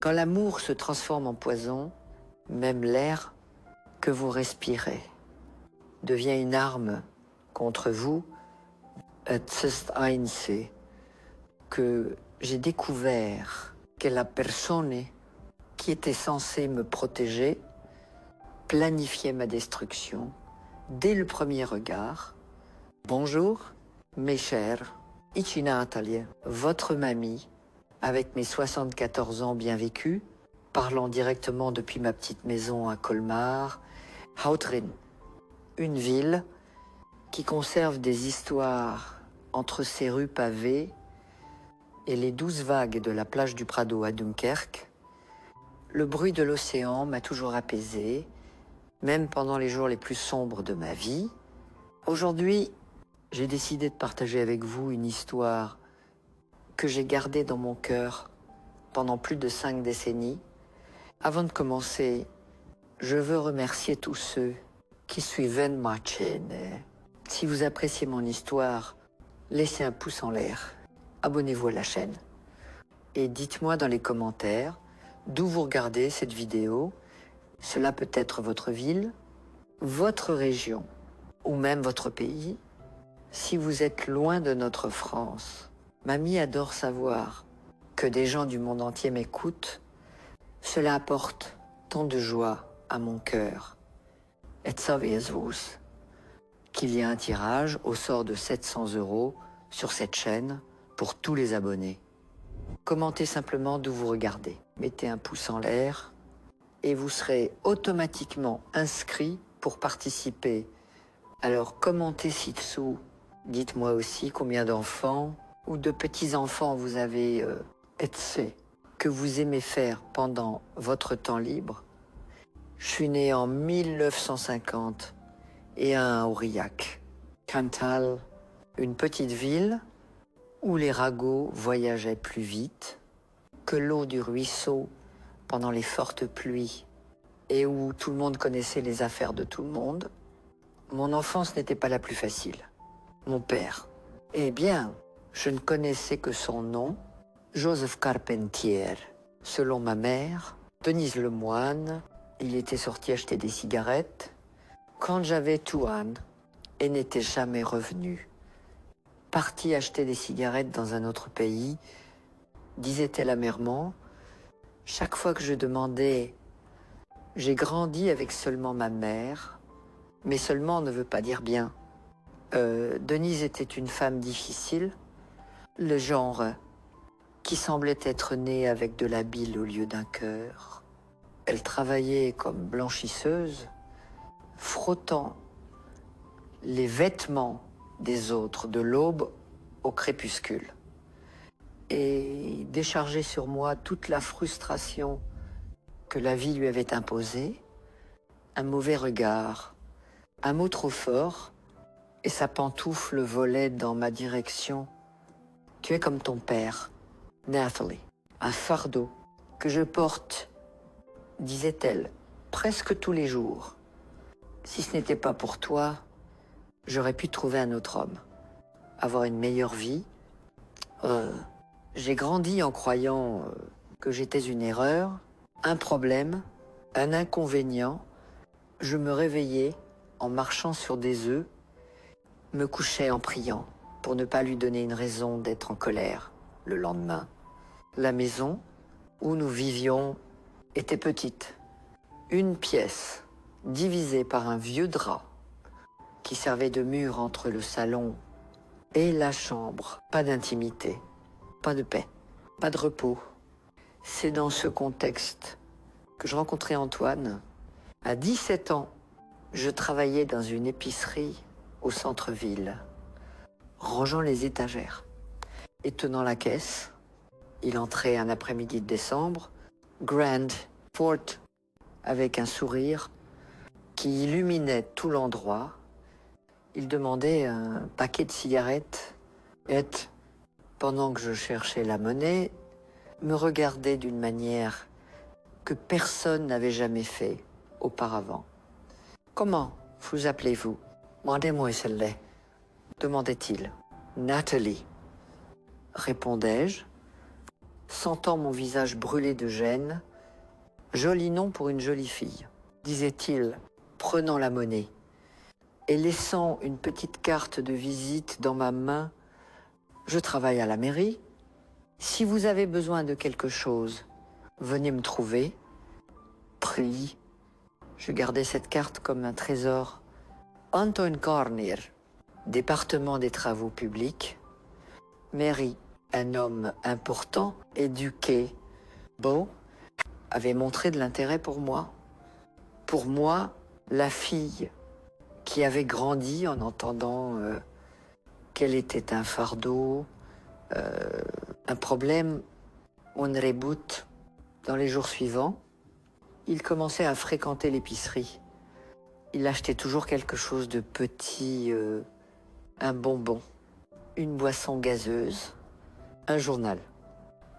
Quand l'amour se transforme en poison, même l'air que vous respirez devient une arme contre vous. Het ist einzig que j'ai découvert que la personne qui était censée me protéger planifiait ma destruction dès le premier regard. Bonjour, mes chers, ici Nathalie, votre mamie, avec mes 74 ans bien vécus, parlant directement depuis ma petite maison à Colmar, Houtrin, une ville qui conserve des histoires entre ses rues pavées et les 12 vagues de la plage du Prado à Dunkerque. Le bruit de l'océan m'a toujours apaisé, même pendant les jours les plus sombres de ma vie. Aujourd'hui, j'ai décidé de partager avec vous une histoire que j'ai gardée dans mon cœur pendant plus de 5 décennies. Avant de commencer, je veux remercier tous ceux qui suivent ma chaîne. Si vous appréciez mon histoire, laissez un pouce en l'air, abonnez-vous à la chaîne et dites-moi dans les commentaires d'où vous regardez cette vidéo. Cela peut être votre ville, votre région ou même votre pays. Si vous êtes loin de notre France, mamie adore savoir que des gens du monde entier m'écoutent. Cela apporte tant de joie à mon cœur. Et savez-vous qu'il y a un tirage au sort de 700 € sur cette chaîne pour tous les abonnés. Commentez simplement d'où vous regardez. Mettez un pouce en l'air et vous serez automatiquement inscrit pour participer. Alors commentez ci-dessous. Dites-moi aussi combien d'enfants ou de petits-enfants vous avez etc. que vous aimez faire pendant votre temps libre. Je suis né en 1950 et à Aurillac, Cantal, une petite ville où les ragots voyageaient plus vite que l'eau du ruisseau pendant les fortes pluies et où tout le monde connaissait les affaires de tout le monde. Mon enfance n'était pas la plus facile. Mon père, eh bien, je ne connaissais que son nom, Joseph Carpentier. Selon ma mère, Denise Lemoine, il était sorti acheter des cigarettes quand j'avais Touane et n'était jamais revenu. Parti acheter des cigarettes dans un autre pays, disait-elle amèrement. Chaque fois que je demandais, j'ai grandi avec seulement ma mère, mais seulement ne veut pas dire bien. Denise était une femme difficile, le genre qui semblait être née avec de la bile au lieu d'un cœur. Elle travaillait comme blanchisseuse, frottant les vêtements des autres de l'aube au crépuscule et déchargeait sur moi toute la frustration que la vie lui avait imposée, un mauvais regard, un mot trop fort, et sa pantoufle volait dans ma direction. Tu es comme ton père, Nathalie, un fardeau que je porte, disait-elle, presque tous les jours. Si ce n'était pas pour toi, j'aurais pu trouver un autre homme, avoir une meilleure vie. J'ai grandi en croyant que j'étais une erreur, un problème, un inconvénient. Je me réveillais en marchant sur des œufs, me couchais en priant pour ne pas lui donner une raison d'être en colère le lendemain. La maison où nous vivions était petite. Une pièce divisée par un vieux drap qui servait de mur entre le salon et la chambre. Pas d'intimité, pas de paix, pas de repos. C'est dans ce contexte que je rencontrai Antoine. À 17 ans, je travaillais dans une épicerie au centre-ville, rangeant les étagères et tenant la caisse. Il entrait un après-midi de décembre, grand, fort, avec un sourire qui illuminait tout l'endroit. Il demandait un paquet de cigarettes et, pendant que je cherchais la monnaie, me regardait d'une manière que personne n'avait jamais fait auparavant. « Comment vous appelez-vous » ?»« Mademoiselle » demandait-il. « Nathalie » répondais-je. sentant mon visage brûlé de gêne. Joli nom pour une jolie fille, disait-il, prenant la monnaie et laissant une petite carte de visite dans ma main. Je travaille à la mairie. Si vous avez besoin de quelque chose, venez me trouver. Prie. Je gardais cette carte comme un trésor. Anton Cornir, département des travaux publics. Mairie, un homme important, éduqué, beau, avait montré de l'intérêt pour moi. Pour moi, la fille qui avait grandi en entendant qu'elle était un fardeau, un problème, on reboot. Dans les jours suivants, il commençait à fréquenter l'épicerie. Il achetait toujours quelque chose de petit, un bonbon, une boisson gazeuse, un journal.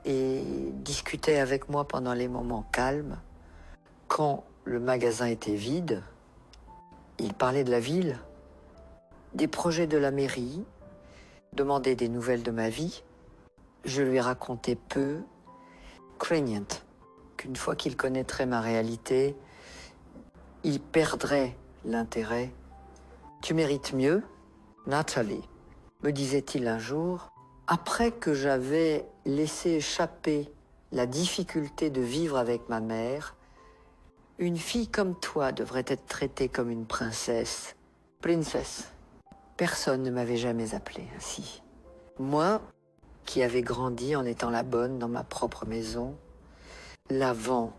Et discutait avec moi pendant les moments calmes. Quand le magasin était vide, il parlait de la ville, des projets de la mairie, demandait des nouvelles de ma vie. Je lui racontais peu, craignant qu'une fois qu'il connaîtrait ma réalité, il perdrait l'intérêt. Tu mérites mieux, Nathalie, me disait-il un jour, après que j'avais laissé échapper la difficulté de vivre avec ma mère. Une fille comme toi devrait être traitée comme une princesse. Princess. Personne ne m'avait jamais appelée ainsi. Moi, qui avais grandi en étant la bonne dans ma propre maison, lavant,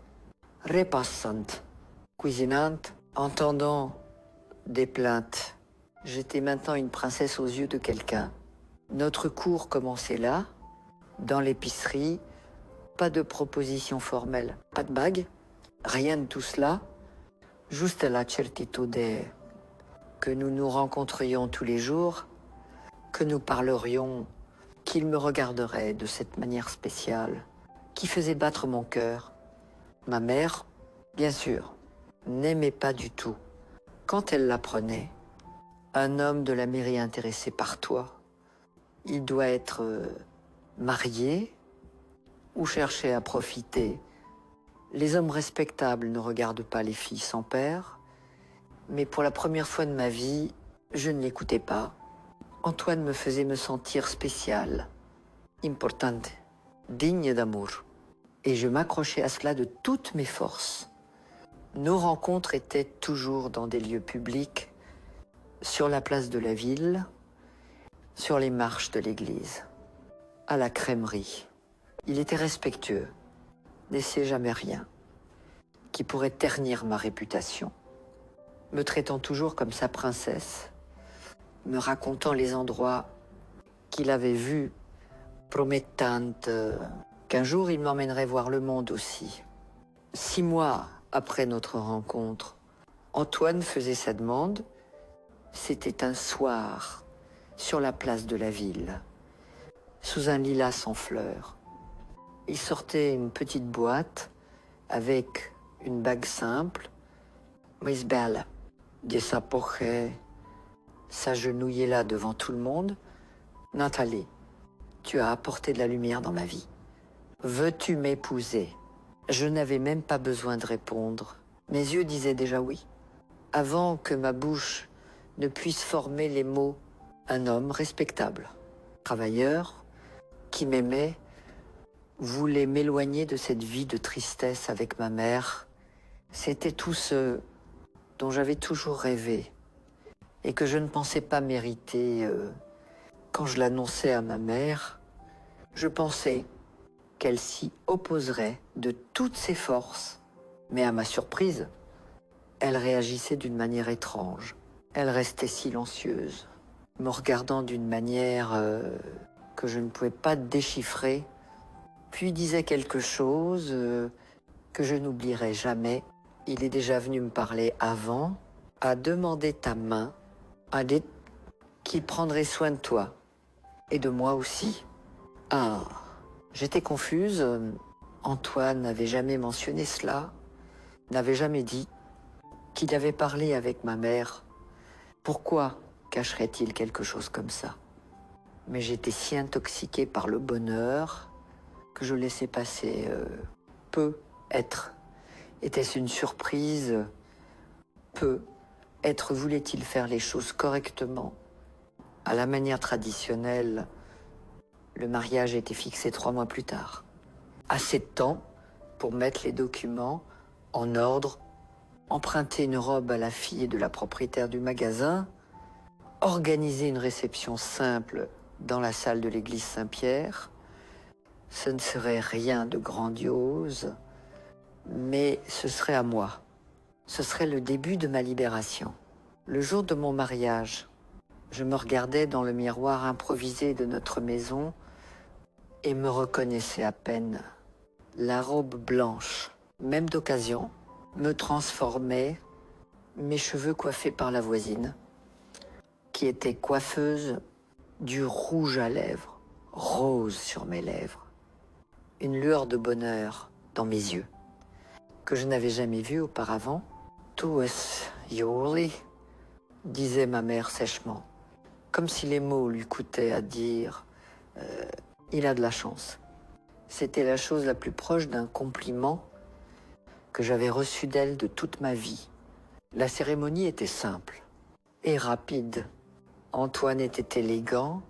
repassante, cuisinante, entendant des plaintes. J'étais maintenant une princesse aux yeux de quelqu'un. Notre cours commençait là, dans l'épicerie, pas de proposition formelle, pas de bague, rien de tout cela, juste la certitude que nous nous rencontrions tous les jours, que nous parlerions, qu'il me regarderait de cette manière spéciale, qui faisait battre mon cœur. Ma mère, bien sûr, n'aimait pas du tout. Quand elle l'apprenait, un homme de la mairie intéressé par toi, il doit être marié ou chercher à profiter. Les hommes respectables ne regardent pas les filles sans père, mais pour la première fois de ma vie, je ne l'écoutais pas. Antoine me faisait me sentir spéciale, importante, digne d'amour. Et je m'accrochais à cela de toutes mes forces. Nos rencontres étaient toujours dans des lieux publics, sur la place de la ville, sur les marches de l'église, à la crèmerie. Il était respectueux, n'essayait jamais rien, qui pourrait ternir ma réputation, me traitant toujours comme sa princesse, me racontant les endroits qu'il avait vus, promettant qu'un jour il m'emmènerait voir le monde aussi. 6 mois après notre rencontre, Antoine faisait sa demande. C'était un soir, sur la place de la ville, sous un lilas sans fleurs. Il sortait une petite boîte avec une bague simple. Miss Belle, de s'agenouiller là devant tout le monde. Nathalie, tu as apporté de la lumière dans ma vie. Veux-tu m'épouser? Je n'avais même pas besoin de répondre. Mes yeux disaient déjà oui. Avant que ma bouche ne puisse former les mots, un homme respectable, travailleur, qui m'aimait, voulait m'éloigner de cette vie de tristesse avec ma mère. C'était tout ce dont j'avais toujours rêvé et que je ne pensais pas mériter. Quand je l'annonçais à ma mère, je pensais qu'elle s'y opposerait de toutes ses forces. Mais à ma surprise, elle réagissait d'une manière étrange. Elle restait silencieuse, me regardant d'une manière que je ne pouvais pas déchiffrer, puis disait quelque chose que je n'oublierai jamais. Il est déjà venu me parler avant, a demandé ta main, a dit qu'il prendrait soin de toi et de moi aussi. Ah, j'étais confuse. Antoine n'avait jamais mentionné cela, n'avait jamais dit qu'il avait parlé avec ma mère. Pourquoi cacherait-il quelque chose comme ça? Mais j'étais si intoxiquée par le bonheur, que je laissais passer peut être. Était-ce une surprise? Peu. Être voulait-il faire les choses correctement? À la manière traditionnelle, le mariage était fixé 3 mois plus tard. Assez de temps pour mettre les documents en ordre, emprunter une robe à la fille de la propriétaire du magasin, organiser une réception simple dans la salle de l'église Saint-Pierre. Ce ne serait rien de grandiose, mais ce serait à moi. Ce serait le début de ma libération. Le jour de mon mariage, je me regardais dans le miroir improvisé de notre maison et me reconnaissais à peine. La robe blanche, même d'occasion, me transformait, mes cheveux coiffés par la voisine, qui était coiffeuse, du rouge à lèvres, rose sur mes lèvres, une lueur de bonheur dans mes yeux, que je n'avais jamais vue auparavant. « Tu es Yoli », disait ma mère sèchement, comme si les mots lui coûtaient à dire « il a de la chance ». C'était la chose la plus proche d'un compliment que j'avais reçu d'elle de toute ma vie. La cérémonie était simple et rapide. Antoine était élégant,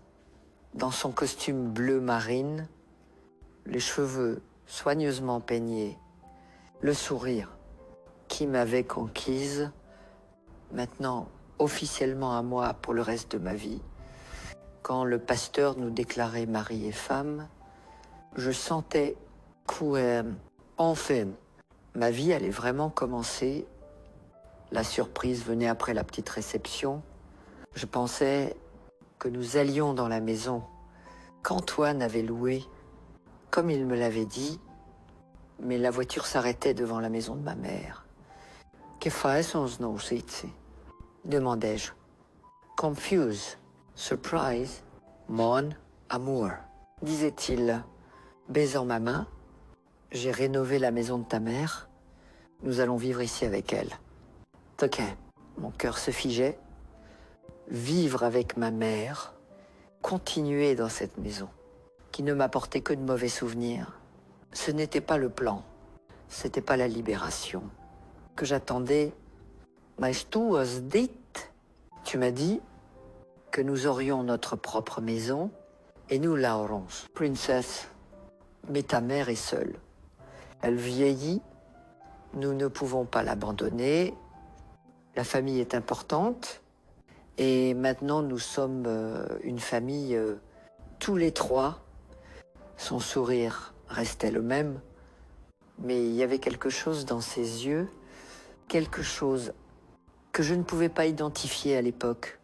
dans son costume bleu marine, les cheveux soigneusement peignés, le sourire qui m'avait conquise, maintenant officiellement à moi pour le reste de ma vie. Quand le pasteur nous déclarait mari et femme, je sentais enfin, ma vie allait vraiment commencer. La surprise venait après la petite réception. Je pensais que nous allions dans la maison qu'Antoine avait louée, comme il me l'avait dit, mais la voiture s'arrêtait devant la maison de ma mère. « Que faisons nous ici ?» demandai-je. Confuse, surprise, mon amour, disait-il, baisant ma main. J'ai rénové la maison de ta mère. Nous allons vivre ici avec elle. Ok, mon cœur se figeait. Vivre avec ma mère, continuer dans cette maison, qui ne m'apportait que de mauvais souvenirs. Ce n'était pas le plan, c'était pas la libération que j'attendais. Mais tu as dit, tu m'as dit que nous aurions notre propre maison et nous la aurons. Princesse, mais ta mère est seule. Elle vieillit, nous ne pouvons pas l'abandonner. La famille est importante et maintenant nous sommes une famille, tous les trois. Son sourire restait le même, mais il y avait quelque chose dans ses yeux, quelque chose que je ne pouvais pas identifier à l'époque,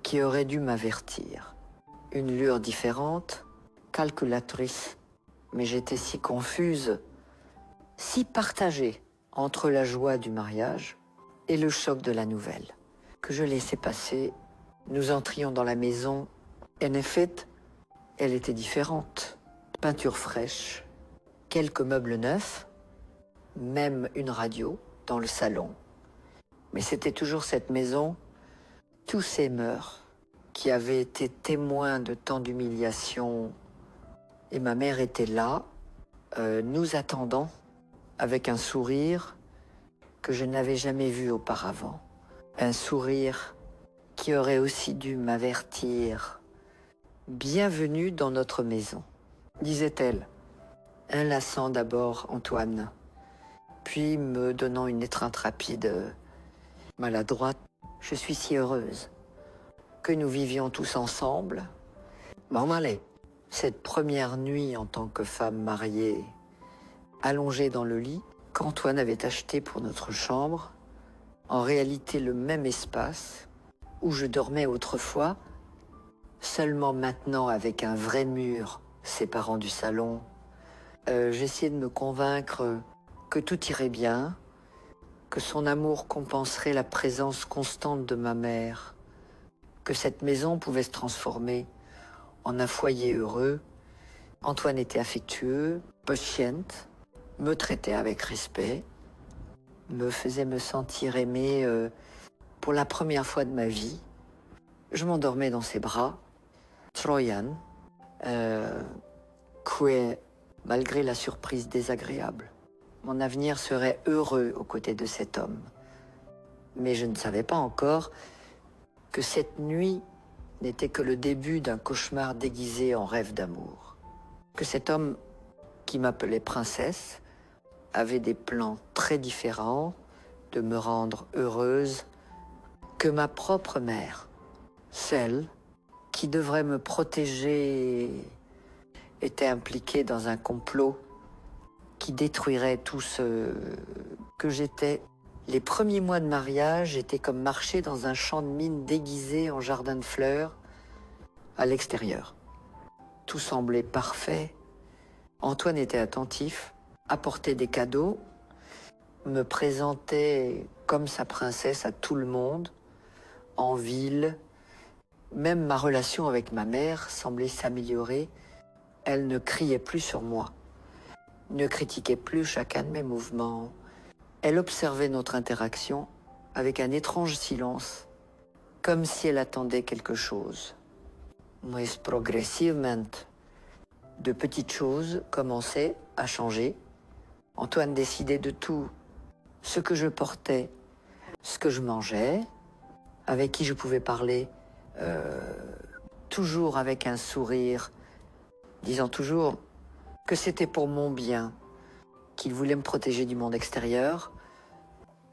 qui aurait dû m'avertir. Une lueur différente, calculatrice, mais j'étais si confuse, si partagée entre la joie du mariage et le choc de la nouvelle, que je laissais passer. Nous entrions dans la maison, en effet, elle était différente. Peinture fraîche, quelques meubles neufs, même une radio dans le salon. Mais c'était toujours cette maison, tous ces mœurs, qui avaient été témoins de tant d'humiliation. Et ma mère était là, nous attendant, avec un sourire que je n'avais jamais vu auparavant. Un sourire qui aurait aussi dû m'avertir. Bienvenue dans notre maison, disait-elle, enlaçant d'abord Antoine, puis me donnant une étreinte rapide, maladroite. Je suis si heureuse que nous vivions tous ensemble. Bon, allez, cette première nuit en tant que femme mariée, allongée dans le lit, qu'Antoine avait acheté pour notre chambre, en réalité le même espace où je dormais autrefois, seulement maintenant avec un vrai mur séparant du salon. J'essayais de me convaincre que tout irait bien, que son amour compenserait la présence constante de ma mère, que cette maison pouvait se transformer en un foyer heureux. Antoine était affectueux, patient, me traitait avec respect, me faisait me sentir aimée pour la première fois de ma vie. Je m'endormais dans ses bras. Troyan, que malgré la surprise désagréable. Mon avenir serait heureux aux côtés de cet homme. Mais je ne savais pas encore que cette nuit n'était que le début d'un cauchemar déguisé en rêve d'amour. Que cet homme qui m'appelait princesse avait des plans très différents de me rendre heureuse que ma propre mère, celle qui devrait me protéger, était impliquée dans un complot qui détruirait tout ce que j'étais. Les premiers mois de mariage étaient comme marcher dans un champ de mine déguisé en jardin de fleurs à l'extérieur. Tout semblait parfait. Antoine était attentif, apportait des cadeaux, me présentait comme sa princesse à tout le monde, en ville. Même ma relation avec ma mère semblait s'améliorer. Elle ne criait plus sur moi, ne critiquait plus chacun de mes mouvements. Elle observait notre interaction avec un étrange silence, comme si elle attendait quelque chose. Mais progressivement, de petites choses commençaient à changer. Antoine décidait de tout, ce que je portais, ce que je mangeais, avec qui je pouvais parler, toujours avec un sourire, disant toujours que c'était pour mon bien, qu'il voulait me protéger du monde extérieur.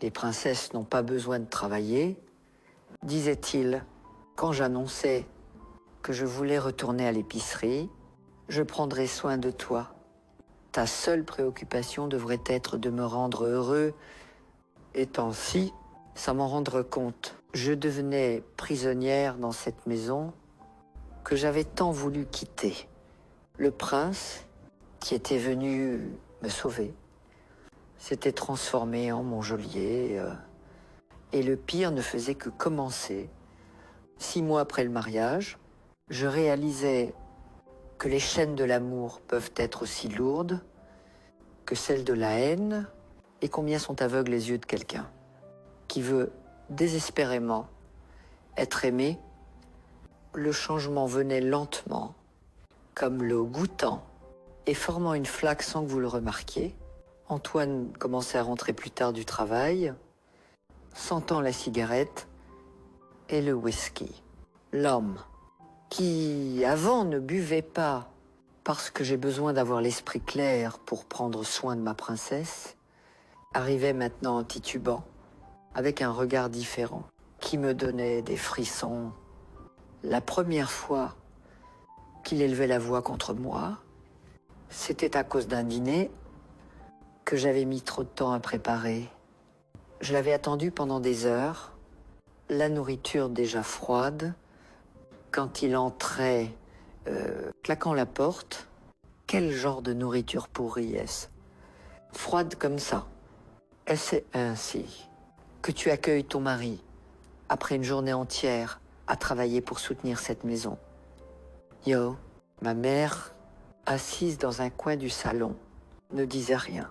Les princesses n'ont pas besoin de travailler, disait-il, quand j'annonçais que je voulais retourner à l'épicerie. Je prendrai soin de toi. Ta seule préoccupation devrait être de me rendre heureux. Étant si, sans m'en rendre compte, je devenais prisonnière dans cette maison que j'avais tant voulu quitter. Le prince, qui était venu me sauver, s'était transformé en mon geôlier, et le pire ne faisait que commencer. 6 mois après le mariage, je réalisais que les chaînes de l'amour peuvent être aussi lourdes que celles de la haine, et combien sont aveugles les yeux de quelqu'un qui veut désespérément être aimé. Le changement venait lentement, comme l'eau goûtant et formant une flaque sans que vous le remarquiez. Antoine commençait à rentrer plus tard du travail, sentant la cigarette et le whisky. L'homme qui, avant, ne buvait pas parce que j'ai besoin d'avoir l'esprit clair pour prendre soin de ma princesse, arrivait maintenant en titubant, avec un regard différent, qui me donnait des frissons. La première fois qu'il élevait la voix contre moi, c'était à cause d'un dîner que j'avais mis trop de temps à préparer. Je l'avais attendu pendant des heures, la nourriture déjà froide. Quand il entrait, claquant la porte, quel genre de nourriture pourrie est-ce? Froide comme ça. Est-ce ainsi que tu accueilles ton mari après une journée entière à travailler pour soutenir cette maison? Yo, ma mère, assise dans un coin du salon, ne disait rien.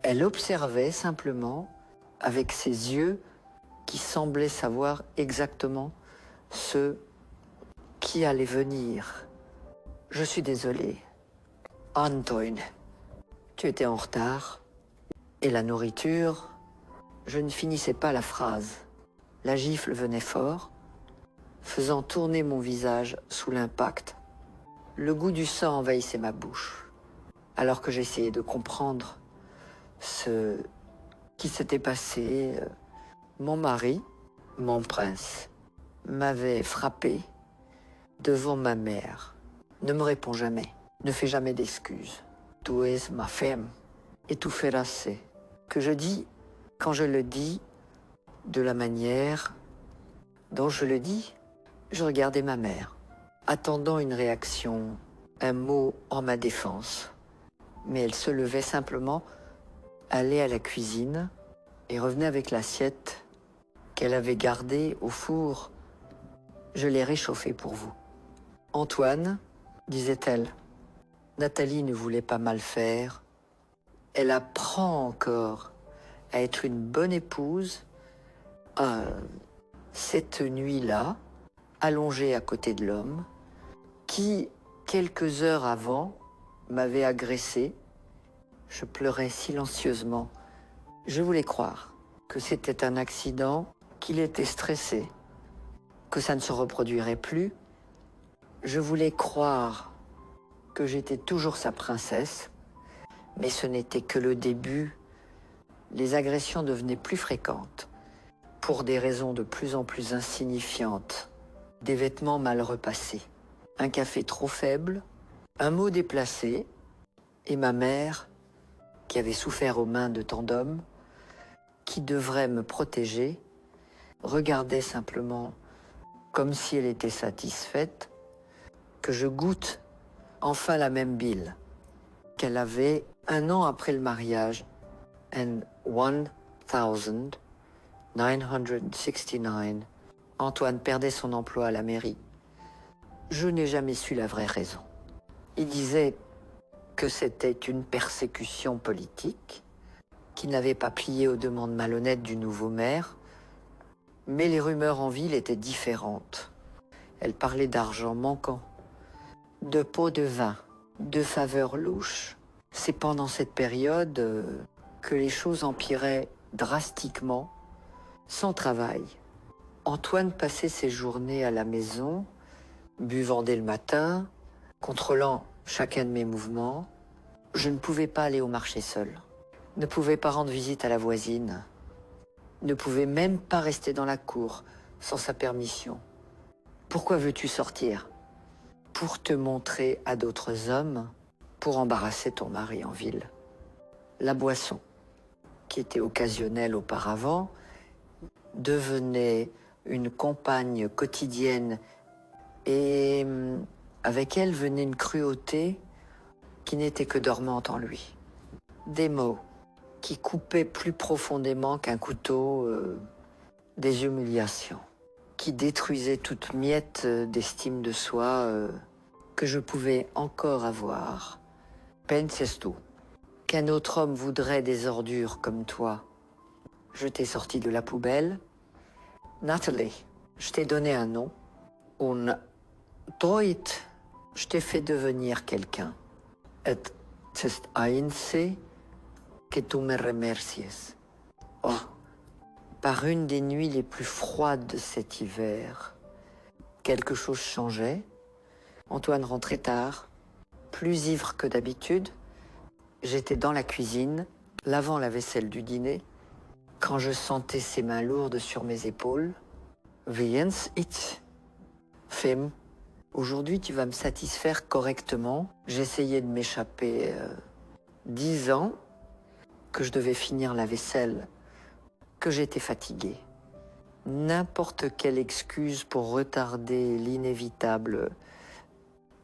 Elle observait simplement avec ses yeux qui semblaient savoir exactement ce qui allait venir. Je suis désolé. Antoine, tu étais en retard. Et la nourriture, je ne finissais pas la phrase. La gifle venait fort, faisant tourner mon visage sous l'impact. Le goût du sang envahissait ma bouche, alors que j'essayais de comprendre ce qui s'était passé. Mon mari, mon prince, m'avait frappé devant ma mère. Ne me répond jamais, ne fais jamais d'excuses. Tu es ma femme, et tu feras ce que je dis quand je le dis de la manière dont je le dis. Je regardais ma mère, attendant une réaction, un mot en ma défense. Mais elle se levait simplement, allait à la cuisine et revenait avec l'assiette qu'elle avait gardée au four. Je l'ai réchauffée pour vous. Antoine, disait-elle, Nathalie ne voulait pas mal faire. Elle apprend encore à être une bonne épouse. Cette nuit-là, allongée à côté de l'homme, qui, quelques heures avant, m'avait agressé. Je pleurais silencieusement. Je voulais croire que c'était un accident, qu'il était stressé, que ça ne se reproduirait plus. Je voulais croire que j'étais toujours sa princesse, mais ce n'était que le début. Les agressions devenaient plus fréquentes, pour des raisons de plus en plus insignifiantes. Des vêtements mal repassés, un café trop faible, un mot déplacé, et ma mère, qui avait souffert aux mains de tant d'hommes, qui devrait me protéger, regardait simplement comme si elle était satisfaite que je goûte enfin la même bile qu'elle avait 1 an après le mariage. And 1969, Antoine perdait son emploi à la mairie. Je n'ai jamais su la vraie raison. Il disait que c'était une persécution politique, qu'il n'avait pas plié aux demandes malhonnêtes du nouveau maire, mais les rumeurs en ville étaient différentes. Elles parlaient d'argent manquant, de pots de vin, de faveurs louches. C'est pendant cette période que les choses empiraient drastiquement, sans travail. Antoine passait ses journées à la maison, buvant dès le matin, contrôlant chacun de mes mouvements. Je ne pouvais pas aller au marché seul, ne pouvais pas rendre visite à la voisine, ne pouvais même pas rester dans la cour sans sa permission. Pourquoi veux-tu sortir? Pour te montrer à d'autres hommes, pour embarrasser ton mari en ville. La boisson, qui était occasionnelle auparavant, devenait une compagne quotidienne et avec elle venait une cruauté qui n'était que dormante en lui. Des mots qui coupaient plus profondément qu'un couteau, des humiliations, qui détruisaient toute miette d'estime de soi que je pouvais encore avoir. Penses tu qu'un autre homme voudrait des ordures comme toi? Je t'ai sorti de la poubelle. Natalie, je t'ai donné un nom. Un Deut, je t'ai fait devenir quelqu'un. Et c'est ainsi que tu me remercies. Oh, par une des nuits les plus froides de cet hiver, quelque chose changeait. Antoine rentrait tard, plus ivre que d'habitude. J'étais dans la cuisine, lavant la vaisselle du dîner, quand je sentais ses mains lourdes sur mes épaules. Viens it. Femme, aujourd'hui tu vas me satisfaire correctement. J'essayais de m'échapper 10 ans, que je devais finir la vaisselle, que j'étais fatiguée. N'importe quelle excuse pour retarder l'inévitable.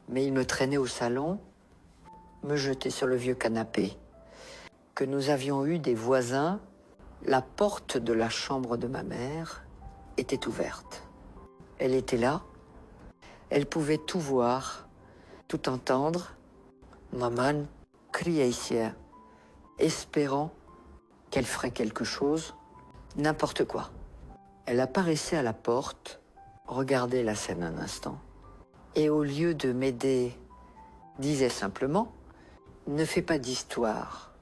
Mais il me traînait au salon, me jetait sur le vieux canapé. Que nous avions eu des voisins, la porte de la chambre de ma mère était ouverte. Elle était là, elle pouvait tout voir, tout entendre. Maman criait, espérant qu'elle ferait quelque chose, n'importe quoi. Elle apparaissait à la porte, regardait la scène un instant, et au lieu de m'aider, disait simplement « Ne fais pas d'histoire.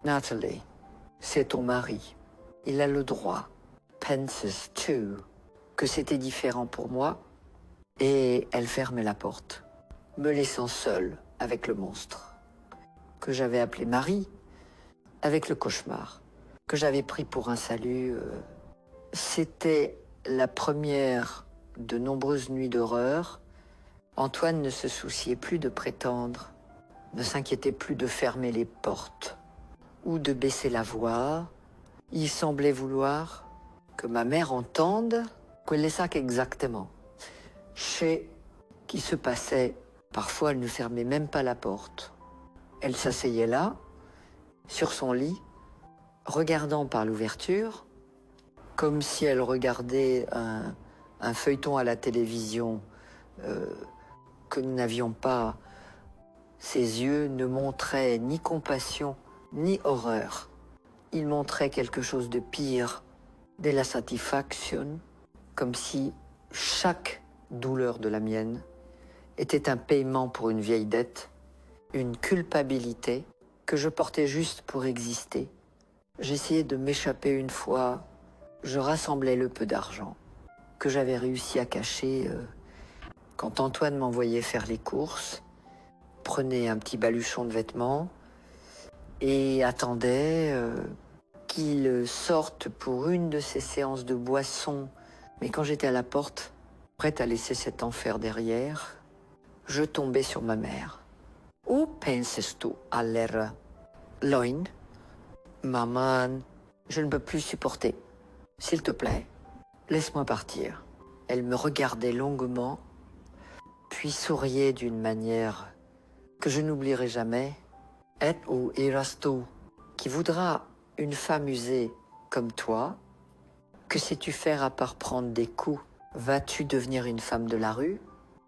Natalie, c'est ton mari. Il a le droit. Penses tu que c'était différent pour moi ?» Et elle fermait la porte, me laissant seule avec le monstre, que j'avais appelé Marie, avec le cauchemar, que j'avais pris pour un salut. C'était la première de nombreuses nuits d'horreur. Antoine ne se souciait plus de prétendre, ne s'inquiétait plus de fermer les portes ou de baisser la voix. Il semblait vouloir que ma mère entende quelle sac exactement. Chez qui se passait, parfois elle ne fermait même pas la porte. Elle s'asseyait là, sur son lit, regardant par l'ouverture, comme si elle regardait un feuilleton à la télévision que nous n'avions pas. Ses yeux ne montraient ni compassion, ni horreur. Ils montraient quelque chose de pire, de la satisfaction, comme si chaque douleur de la mienne était un paiement pour une vieille dette une culpabilité que je portais juste pour exister. J'essayais de m'échapper une fois, je rassemblais le peu d'argent que j'avais réussi à cacher quand Antoine m'envoyait faire les courses, prenait un petit baluchon de vêtements et attendait qu'il sorte pour une de ses séances de boisson. Mais quand j'étais à la porte, prête à laisser cet enfer derrière, je tombais sur ma mère. Où penses-tu aller, Loin? Maman, je ne peux plus supporter. S'il te plaît, laisse-moi partir. Elle me regardait longuement, puis souriait d'une manière que je n'oublierai jamais. Et où iras-tu? Qui voudra une femme usée comme toi? Que sais-tu faire à part prendre des coups? Vas-tu devenir une femme de la rue?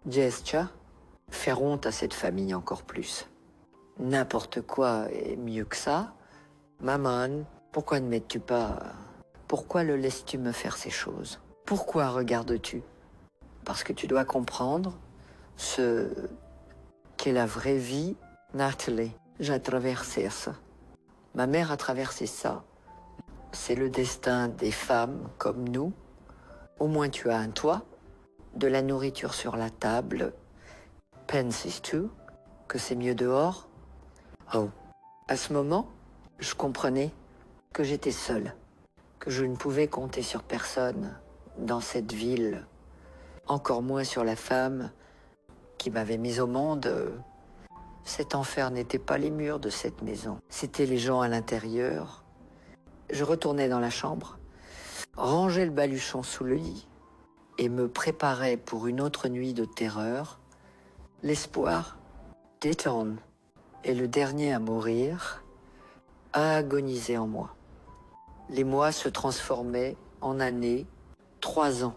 Gesture, faire honte à cette famille encore plus. N'importe quoi est mieux que ça. Maman, pourquoi ne m'aides-tu pas? Pourquoi le laisses-tu me faire ces choses? Pourquoi regardes-tu? Parce que tu dois comprendre ce qu'est la vraie vie, Nathalie. J'ai traversé ça. Ma mère a traversé ça. C'est le destin des femmes comme nous. Au moins tu as un toit, de la nourriture sur la table. Penses-tu que c'est mieux dehors? Oh, à ce moment, je comprenais que j'étais seule, que je ne pouvais compter sur personne dans cette ville, encore moins sur la femme qui m'avait mise au monde. Cet enfer n'était pas les murs de cette maison, c'était les gens à l'intérieur. Je retournais dans la chambre, rangeais le baluchon sous le lit et me préparais pour une autre nuit de terreur. L'espoir d'Eton et le dernier à mourir a agonisé en moi. Les mois se transformaient en années, 3 ans,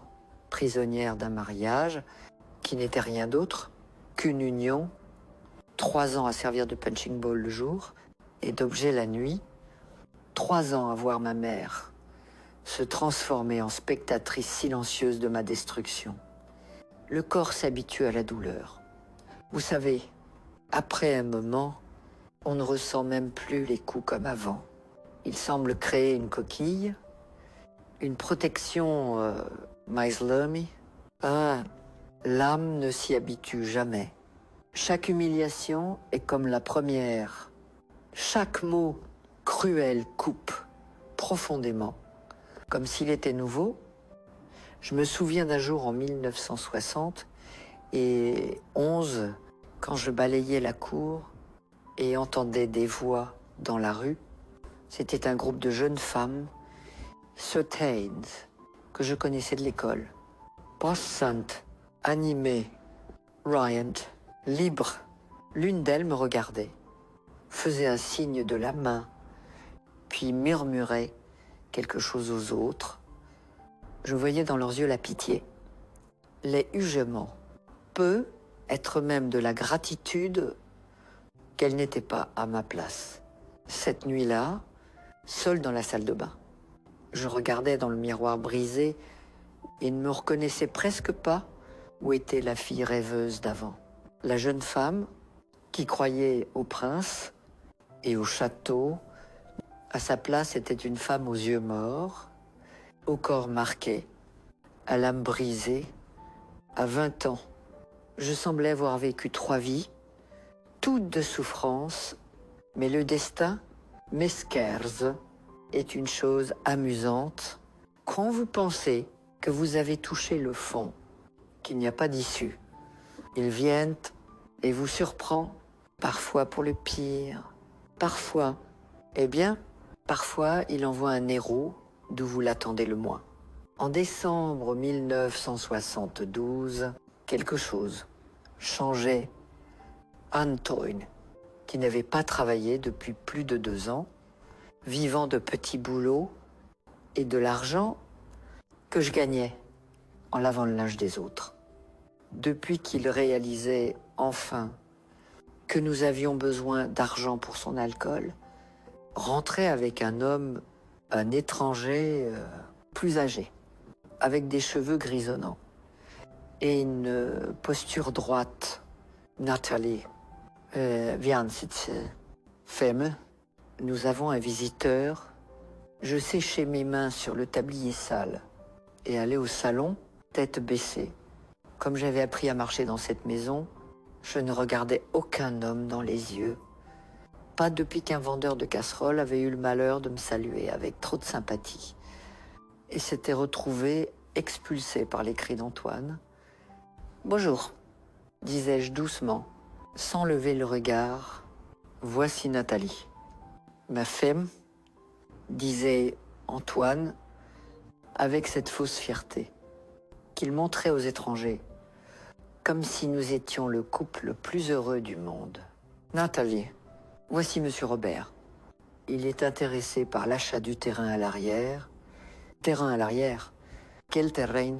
prisonnière d'un mariage qui n'était rien d'autre qu'une union, 3 ans à servir de punching ball le jour et d'objet la nuit, 3 ans à voir ma mère se transformer en spectatrice silencieuse de ma destruction. Le corps s'habitue à la douleur. Vous savez, après un moment, on ne ressent même plus les coups comme avant. Il semble créer une coquille, une protection Maislami. Ah, l'âme ne s'y habitue jamais. Chaque humiliation est comme la première. Chaque mot cruel coupe profondément, comme s'il était nouveau. Je me souviens d'un jour en 1960 et 11, quand je balayais la cour et entendais des voix dans la rue. C'était un groupe de jeunes femmes, Sutains, que je connaissais de l'école. Passantes, animées, riant, libres. L'une d'elles me regardait, faisait un signe de la main, puis murmurait quelque chose aux autres. Je voyais dans leurs yeux la pitié, les hugements. Peut être même de la gratitude qu'elles n'étaient pas à ma place. Cette nuit-là, seule dans la salle de bain, je regardais dans le miroir brisé et ne me reconnaissais presque pas où était la fille rêveuse d'avant. La jeune femme qui croyait au prince et au château. À sa place était une femme aux yeux morts, au corps marqué, à l'âme brisée. À 20 ans, je semblais avoir vécu 3 vies, toutes de souffrance, mais le destin, mesquerze, est une chose amusante. Quand vous pensez que vous avez touché le fond, qu'il n'y a pas d'issue, ils viennent et vous surprend, parfois pour le pire, parfois, parfois il envoie un héros d'où vous l'attendez le moins. En décembre 1972, quelque chose changeait. Antoine, qui n'avait pas travaillé depuis plus de 2 ans, vivant de petits boulots et de l'argent que je gagnais en lavant le linge des autres. Depuis qu'il réalisait enfin que nous avions besoin d'argent pour son alcool, rentrait avec un homme, un étranger plus âgé, avec des cheveux grisonnants et une posture droite. Nathalie, Viens, Femme, nous avons un visiteur. Je séchais mes mains sur le tablier sale et allais au salon, tête baissée. Comme j'avais appris à marcher dans cette maison, je ne regardais aucun homme dans les yeux. Pas depuis qu'un vendeur de casseroles avait eu le malheur de me saluer avec trop de sympathie et s'était retrouvé expulsé par les cris d'Antoine. « Bonjour », disais-je doucement, sans lever le regard. « Voici Nathalie. »« Ma femme », disait Antoine avec cette fausse fierté qu'il montrait aux étrangers, comme si nous étions le couple le plus heureux du monde. « Nathalie, voici Monsieur Robert. Il est intéressé par l'achat du terrain à l'arrière. » Terrain à l'arrière? Quel terrain?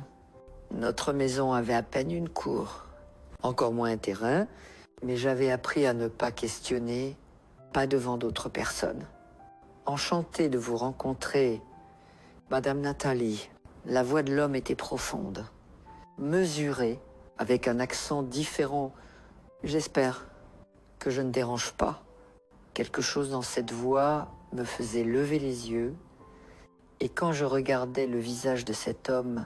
Notre maison avait à peine une cour, encore moins un terrain, mais j'avais appris à ne pas questionner, pas devant d'autres personnes. Enchanté de vous rencontrer, Madame Nathalie. La voix de l'homme était profonde, mesurée, avec un accent différent. J'espère que je ne dérange pas. Quelque chose dans cette voix me faisait lever les yeux, et quand je regardais le visage de cet homme,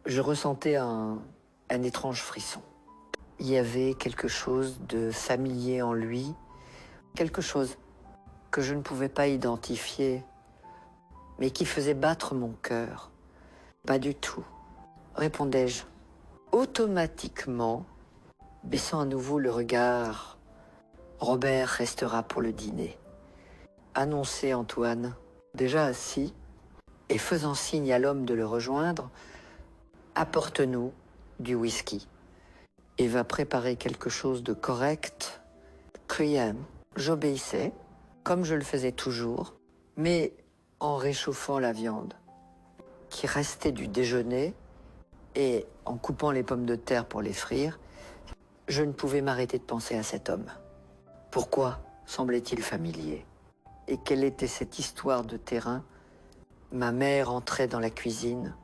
je ressentais un étrange frisson. Il y avait quelque chose de familier en lui, quelque chose que je ne pouvais pas identifier, mais qui faisait battre mon cœur. Pas du tout, répondais-je, automatiquement, baissant à nouveau le regard. Robert restera pour le dîner. Annonçait Antoine, déjà assis, et faisant signe à l'homme de le rejoindre. Apporte-nous du whisky et va préparer quelque chose de correct. Crème. J'obéissais, comme je le faisais toujours, mais en réchauffant la viande qui restait du déjeuner et en coupant les pommes de terre pour les frire. Je ne pouvais m'arrêter de penser à cet homme. Pourquoi semblait-il familier? Et quelle était cette histoire de terrain? Ma mère entrait dans la cuisine,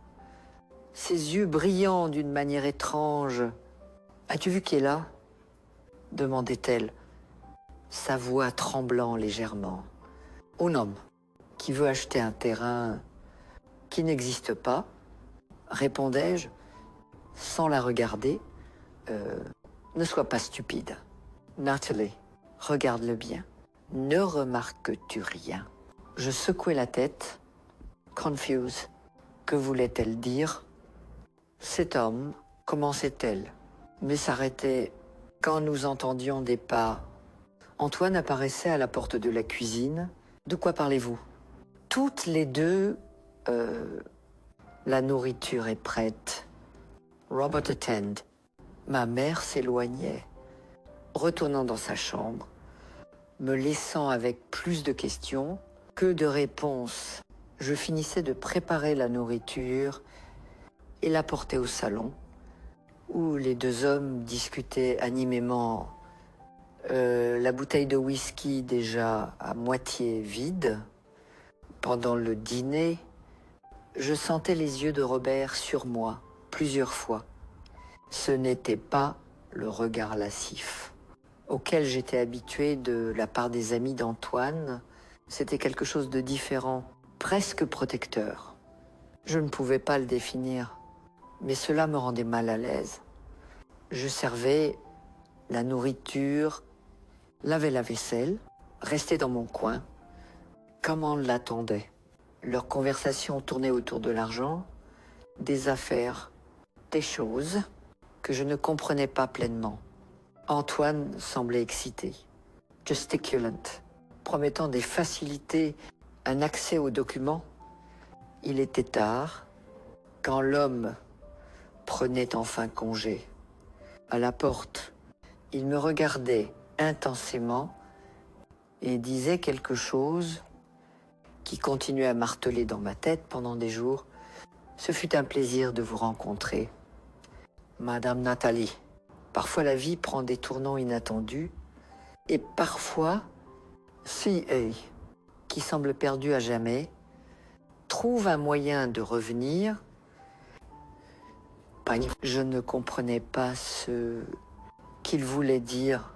ses yeux brillants d'une manière étrange. « As-tu vu qui est là ?» demandait-elle, sa voix tremblant légèrement. « Un homme qui veut acheter un terrain qui n'existe pas, répondais-je, sans la regarder. Ne sois pas stupide. Nathalie, regarde-le bien. Ne remarques-tu rien? » Je secouai la tête. Confuse. Que voulait-elle dire? Cet homme, commençait-elle, mais s'arrêtait quand nous entendions des pas. Antoine apparaissait à la porte de la cuisine. De quoi parlez-vous? Toutes les deux, la nourriture est prête. Robert attend. Ma mère s'éloignait, retournant dans sa chambre, me laissant avec plus de questions que de réponses. Je finissais de préparer la nourriture et la portais au salon, où les deux hommes discutaient animément. La bouteille de whisky déjà à moitié vide. Pendant le dîner, je sentais les yeux de Robert sur moi plusieurs fois. Ce n'était pas le regard lascif auquel j'étais habitué de la part des amis d'Antoine. C'était quelque chose de différent, presque protecteur. Je ne pouvais pas le définir, mais cela me rendait mal à l'aise. Je servais la nourriture, lavais la vaisselle, restais dans mon coin. Comment l'attendait? Leur conversation tournait autour de l'argent, des affaires, des choses que je ne comprenais pas pleinement. Antoine semblait excité, gesticulant, promettant des facilités, un accès aux documents. Il était tard, quand l'homme prenait enfin congé. À la porte, il me regardait intensément et disait quelque chose qui continuait à marteler dans ma tête pendant des jours. Ce fut un plaisir de vous rencontrer, Madame Nathalie. Parfois la vie prend des tournants inattendus et parfois C.A., qui semble perdu à jamais, trouve un moyen de revenir. Je ne comprenais pas ce qu'il voulait dire.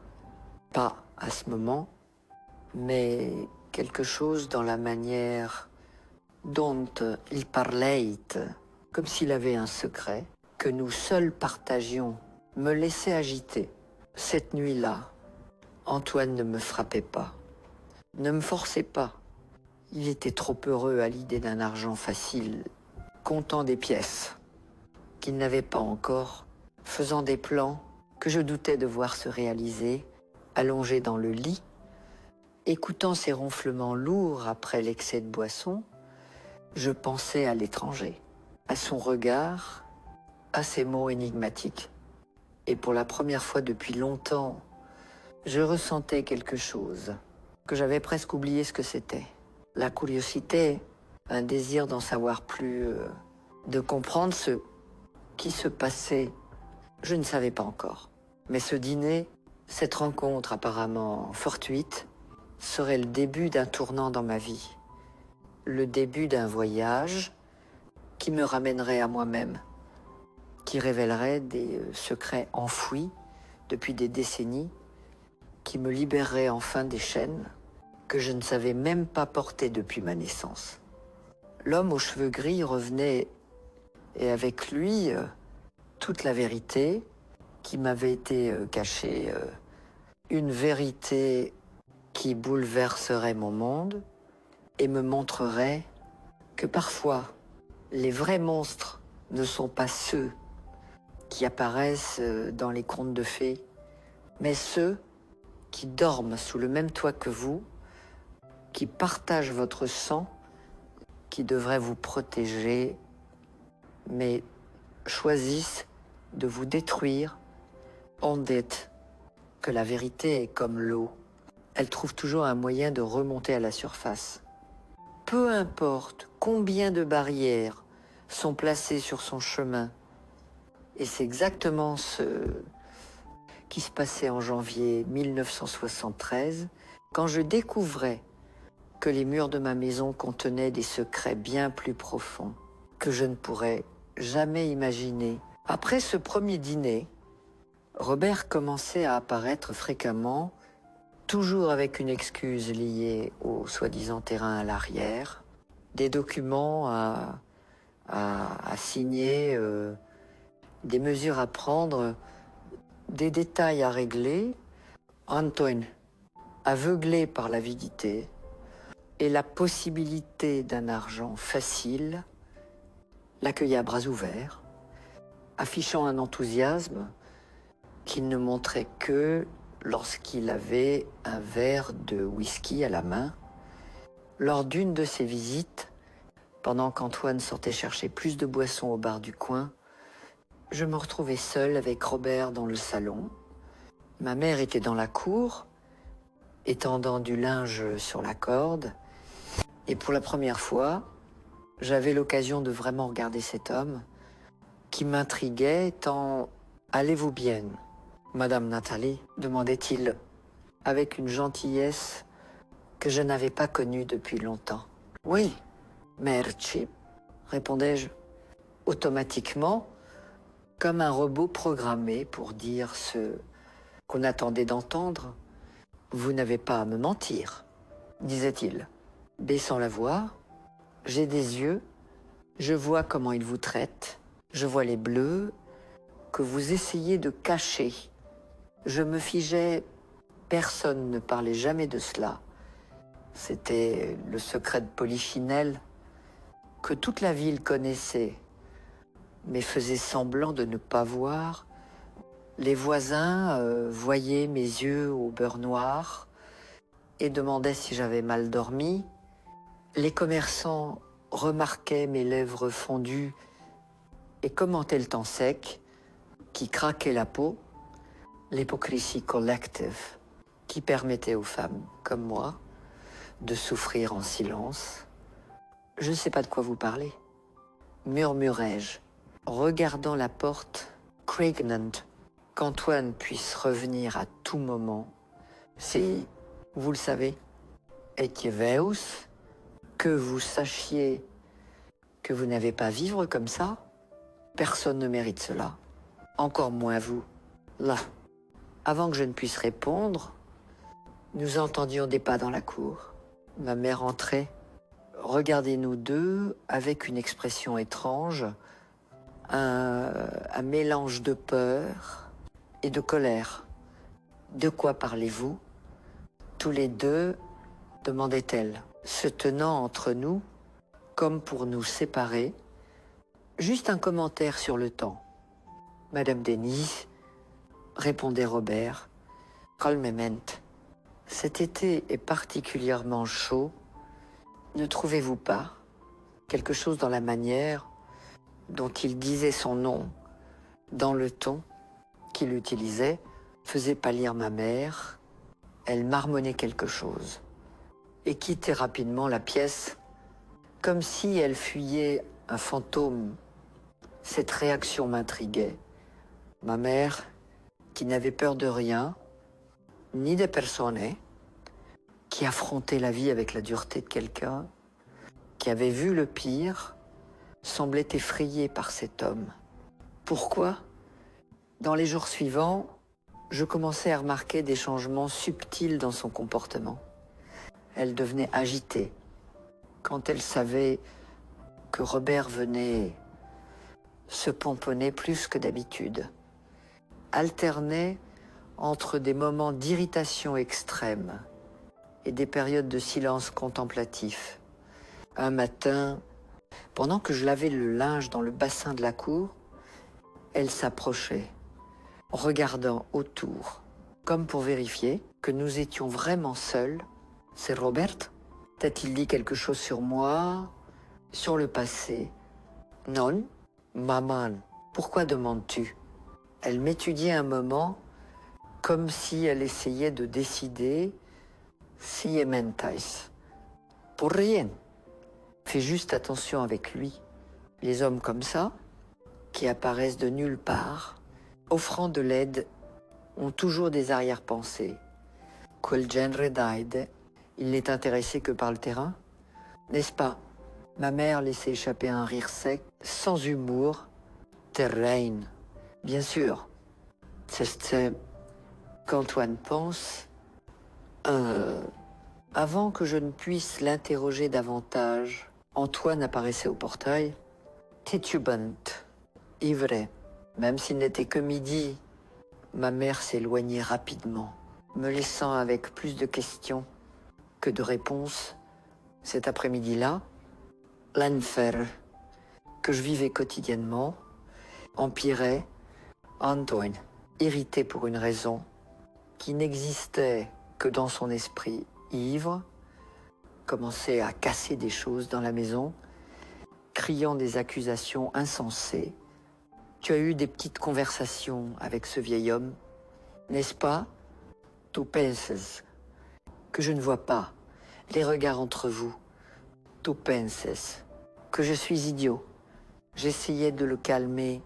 Pas à ce moment, mais quelque chose dans la manière dont il parlait, comme s'il avait un secret que nous seuls partagions, me laissait agiter. Cette nuit-là, Antoine ne me frappait pas, ne me forçait pas. Il était trop heureux à l'idée d'un argent facile, comptant des pièces qu'il n'avait pas encore, faisant des plans que je doutais de voir se réaliser, allongé dans le lit, écoutant ses ronflements lourds après l'excès de boisson. Je pensais à l'étranger, à son regard, à ses mots énigmatiques. Et pour la première fois depuis longtemps, je ressentais quelque chose que j'avais presque oublié ce que c'était. La curiosité, un désir d'en savoir plus, de comprendre ce qui se passait. Je ne savais pas encore. Mais ce dîner, cette rencontre apparemment fortuite, serait le début d'un tournant dans ma vie. Le début d'un voyage qui me ramènerait à moi-même, qui révélerait des secrets enfouis depuis des décennies, qui me libérerait enfin des chaînes que je ne savais même pas porter depuis ma naissance. L'homme aux cheveux gris revenait, et avec lui, toute la vérité qui m'avait été cachée, une vérité qui bouleverserait mon monde et me montrerait que parfois, les vrais monstres ne sont pas ceux qui apparaissent dans les contes de fées, mais ceux qui dorment sous le même toit que vous, qui partagent votre sang, qui devraient vous protéger, mais choisissent de vous détruire. On dit que la vérité est comme l'eau. Elle trouve toujours un moyen de remonter à la surface. Peu importe combien de barrières sont placées sur son chemin, et c'est exactement ce qui se passait en janvier 1973, quand je découvrais que les murs de ma maison contenaient des secrets bien plus profonds que je ne pourrais jamais imaginer. Après ce premier dîner, Robert commençait à apparaître fréquemment, toujours avec une excuse liée au soi-disant terrain à l'arrière, des documents à signer, des mesures à prendre, des détails à régler. Antoine, aveuglé par l'avidité et la possibilité d'un argent facile, l'accueillait à bras ouverts, affichant un enthousiasme qu'il ne montrait que lorsqu'il avait un verre de whisky à la main. Lors d'une de ses visites, pendant qu'Antoine sortait chercher plus de boissons au bar du coin, je me retrouvais seule avec Robert dans le salon. Ma mère était dans la cour, étendant du linge sur la corde, et pour la première fois, j'avais l'occasion de vraiment regarder cet homme qui m'intriguait tant « Allez-vous bien, Madame Nathalie ?» demandait-il, avec une gentillesse que je n'avais pas connue depuis longtemps. « Oui, merci », répondais-je, automatiquement, comme un robot programmé pour dire ce qu'on attendait d'entendre. « Vous n'avez pas à me mentir », disait-il, baissant la voix. « J'ai des yeux, je vois comment ils vous traitent, je vois les bleus que vous essayez de cacher. » Je me figeais, personne ne parlait jamais de cela. C'était le secret de Polichinelle que toute la ville connaissait, mais faisait semblant de ne pas voir. Les voisins voyaient mes yeux au beurre noir et demandaient si j'avais mal dormi. Les commerçants remarquaient mes lèvres fondues et commentaient le temps sec qui craquait la peau, l'hypocrisie collective qui permettait aux femmes comme moi de souffrir en silence. « Je ne sais pas de quoi vous parlez », murmurai-je, regardant la porte, craignant qu'Antoine puisse revenir à tout moment. Si, vous le savez, Etcheveus, que vous sachiez que vous n'avez pas à vivre comme ça, personne ne mérite cela, encore moins vous. Là, avant que je ne puisse répondre, Nous entendions des pas dans la cour. Ma mère entrait, regardait nous deux avec une expression étrange, un mélange de peur et de colère. « De quoi parlez-vous » tous les deux, demandait-elle, se tenant entre nous, comme pour nous séparer. Juste un commentaire sur le temps. Madame Denis, répondait Robert, calmement. Cet été est particulièrement chaud. Ne trouvez-vous pas quelque chose dans la manière dont il disait son nom, dans le ton qu'il utilisait, faisait pâlir ma mère. Elle marmonnait quelque chose et quittait rapidement la pièce, comme si elle fuyait un fantôme. Cette réaction m'intriguait. Ma mère, qui n'avait peur de rien, ni de personne, qui affrontait la vie avec la dureté de quelqu'un, qui avait vu le pire, semblait effrayée par cet homme. Pourquoi ? Dans les jours suivants, je commençais à remarquer des changements subtils dans son comportement. Elle devenait agitée. Quand elle savait que Robert venait, se pomponnait plus que d'habitude. Alternait entre des moments d'irritation extrême et des périodes de silence contemplatif. Un matin, pendant que je lavais le linge dans le bassin de la cour, elle s'approchait, regardant autour, comme pour vérifier que nous étions vraiment seuls. « C'est Robert ? T'a-t-il dit quelque chose sur moi, sur le passé ?»« Non, maman, pourquoi demandes-tu » Elle m'étudiait un moment, comme si elle essayait de décider si ementais. Pour rien. Fais juste attention avec lui. Les hommes comme ça, qui apparaissent de nulle part, offrant de l'aide, ont toujours des arrière-pensées. Quel genre d'aide, il n'est intéressé que par le terrain, n'est-ce pas? Ma mère laissait échapper un rire sec, sans humour. Terrain, bien sûr. C'est qu'Antoine pense. Avant que je ne puisse l'interroger davantage, Antoine apparaissait au portail, titubant, ivre. Même s'il n'était que midi, ma mère s'éloignait rapidement, me laissant avec plus de questions que de réponses. Cet après-midi-là, l'enfer que je vivais quotidiennement empirait. Antoine, irrité pour une raison qui n'existait que dans son esprit ivre, commençait à casser des choses dans la maison, criant des accusations insensées. Tu as eu des petites conversations avec ce vieil homme, n'est-ce pas? Tu penses que je ne vois pas les regards entre vous. Tu penses que je suis idiot. J'essayais de le calmer,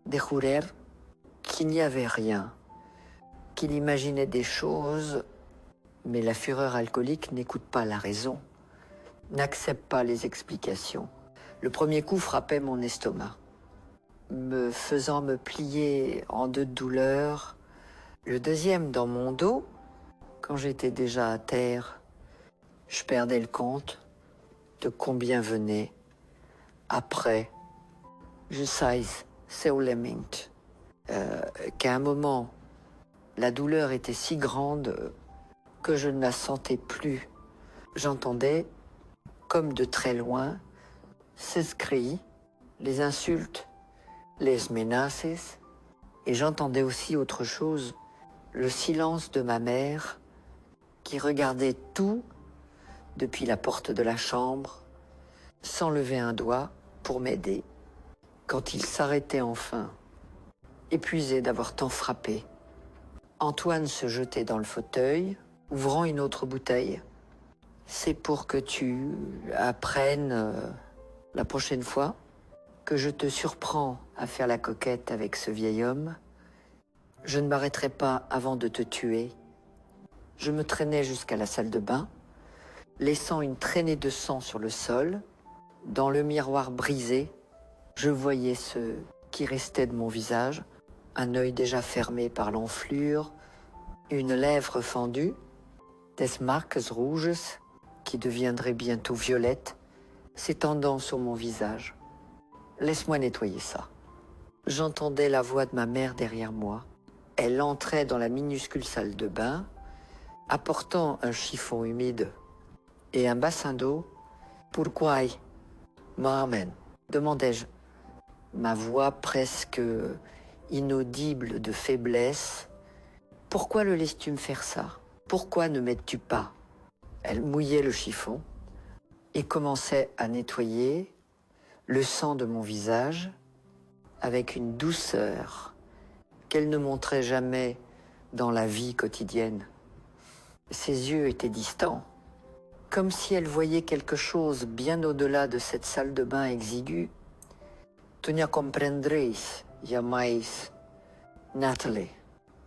de jurer qu'il n'y avait rien, qu'il imaginait des choses, mais la fureur alcoolique n'écoute pas la raison, n'accepte pas les explications. Le premier coup frappait mon estomac, me faisant me plier en deux douleurs. Le deuxième dans mon dos, quand j'étais déjà à terre, je perdais le compte de combien venait. Après, je sais, c'est au lament, qu'à un moment, la douleur était si grande que je ne la sentais plus. J'entendais, comme de très loin, ces cris, les insultes, les menaces, et j'entendais aussi autre chose, le silence de ma mère qui regardait tout depuis la porte de la chambre, sans lever un doigt pour m'aider. Quand il s'arrêtait enfin, épuisé d'avoir tant frappé, Antoine se jetait dans le fauteuil, ouvrant une autre bouteille. C'est pour que tu apprennes la prochaine fois que je te surprends à faire la coquette avec ce vieil homme. Je ne m'arrêterai pas avant de te tuer. Je me traînais jusqu'à la salle de bain, laissant une traînée de sang sur le sol. Dans le miroir brisé, je voyais ce qui restait de mon visage, un œil déjà fermé par l'enflure, une lèvre fendue. des marques rouges qui deviendraient bientôt violettes s'étendant sur mon visage. Laisse-moi nettoyer ça. J'entendais la voix de ma mère derrière moi. Elle entrait dans la minuscule salle de bain, apportant un chiffon humide et un bassin d'eau. Pourquoi, Maman, demandai-je, ma voix presque inaudible de faiblesse. Pourquoi le laisses-tu me faire ça? Pourquoi ne m'aides-tu pas? Elle mouillait le chiffon et commençait à nettoyer le sang de mon visage avec une douceur qu'elle ne montrait jamais dans la vie quotidienne. Ses yeux étaient distants, comme si elle voyait quelque chose bien au-delà de cette salle de bain exiguë. Tu ne comprendréis jamais, Nathalie.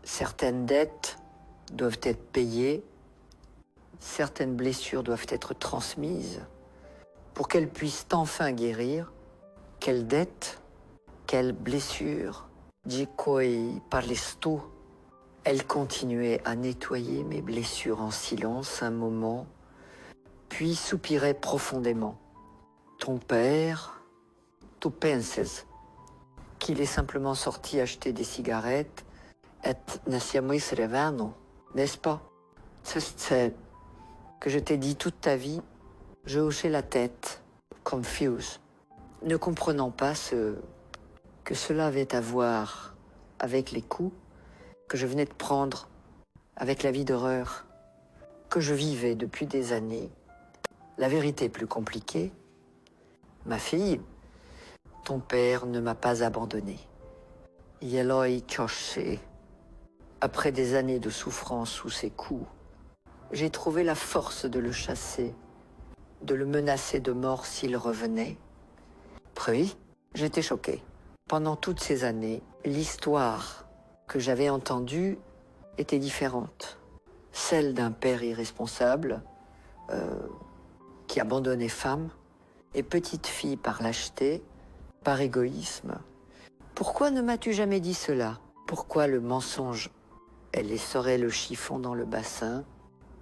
Certaines dettes doivent être payées, certaines blessures doivent être transmises pour qu'elles puissent enfin guérir. Quelle dette, quelle blessure, di cui parles-tu? Elle continuait à nettoyer mes blessures en silence un moment, puis soupirait profondément. Ton père, tu penses qu'il est simplement sorti acheter des cigarettes et ne siamo revano, n'est-ce pas? C'est que je t'ai dit toute ta vie. Je hochais la tête, confuse, ne comprenant pas que cela avait à voir avec les coups que je venais de prendre, avec la vie d'horreur que je vivais depuis des années. La vérité plus compliquée, ma fille, ton père ne m'a pas abandonné. Yeloi Choché, après des années de souffrance sous ses coups, j'ai trouvé la force de le chasser, de le menacer de mort s'il revenait. Puis, j'étais choquée. Pendant toutes ces années, l'histoire que j'avais entendue était différente. Celle d'un père irresponsable qui abandonnait femme et petite fille par lâcheté, par égoïsme. Pourquoi ne m'as-tu jamais dit cela? Pourquoi le mensonge? Elle essorait le chiffon dans le bassin,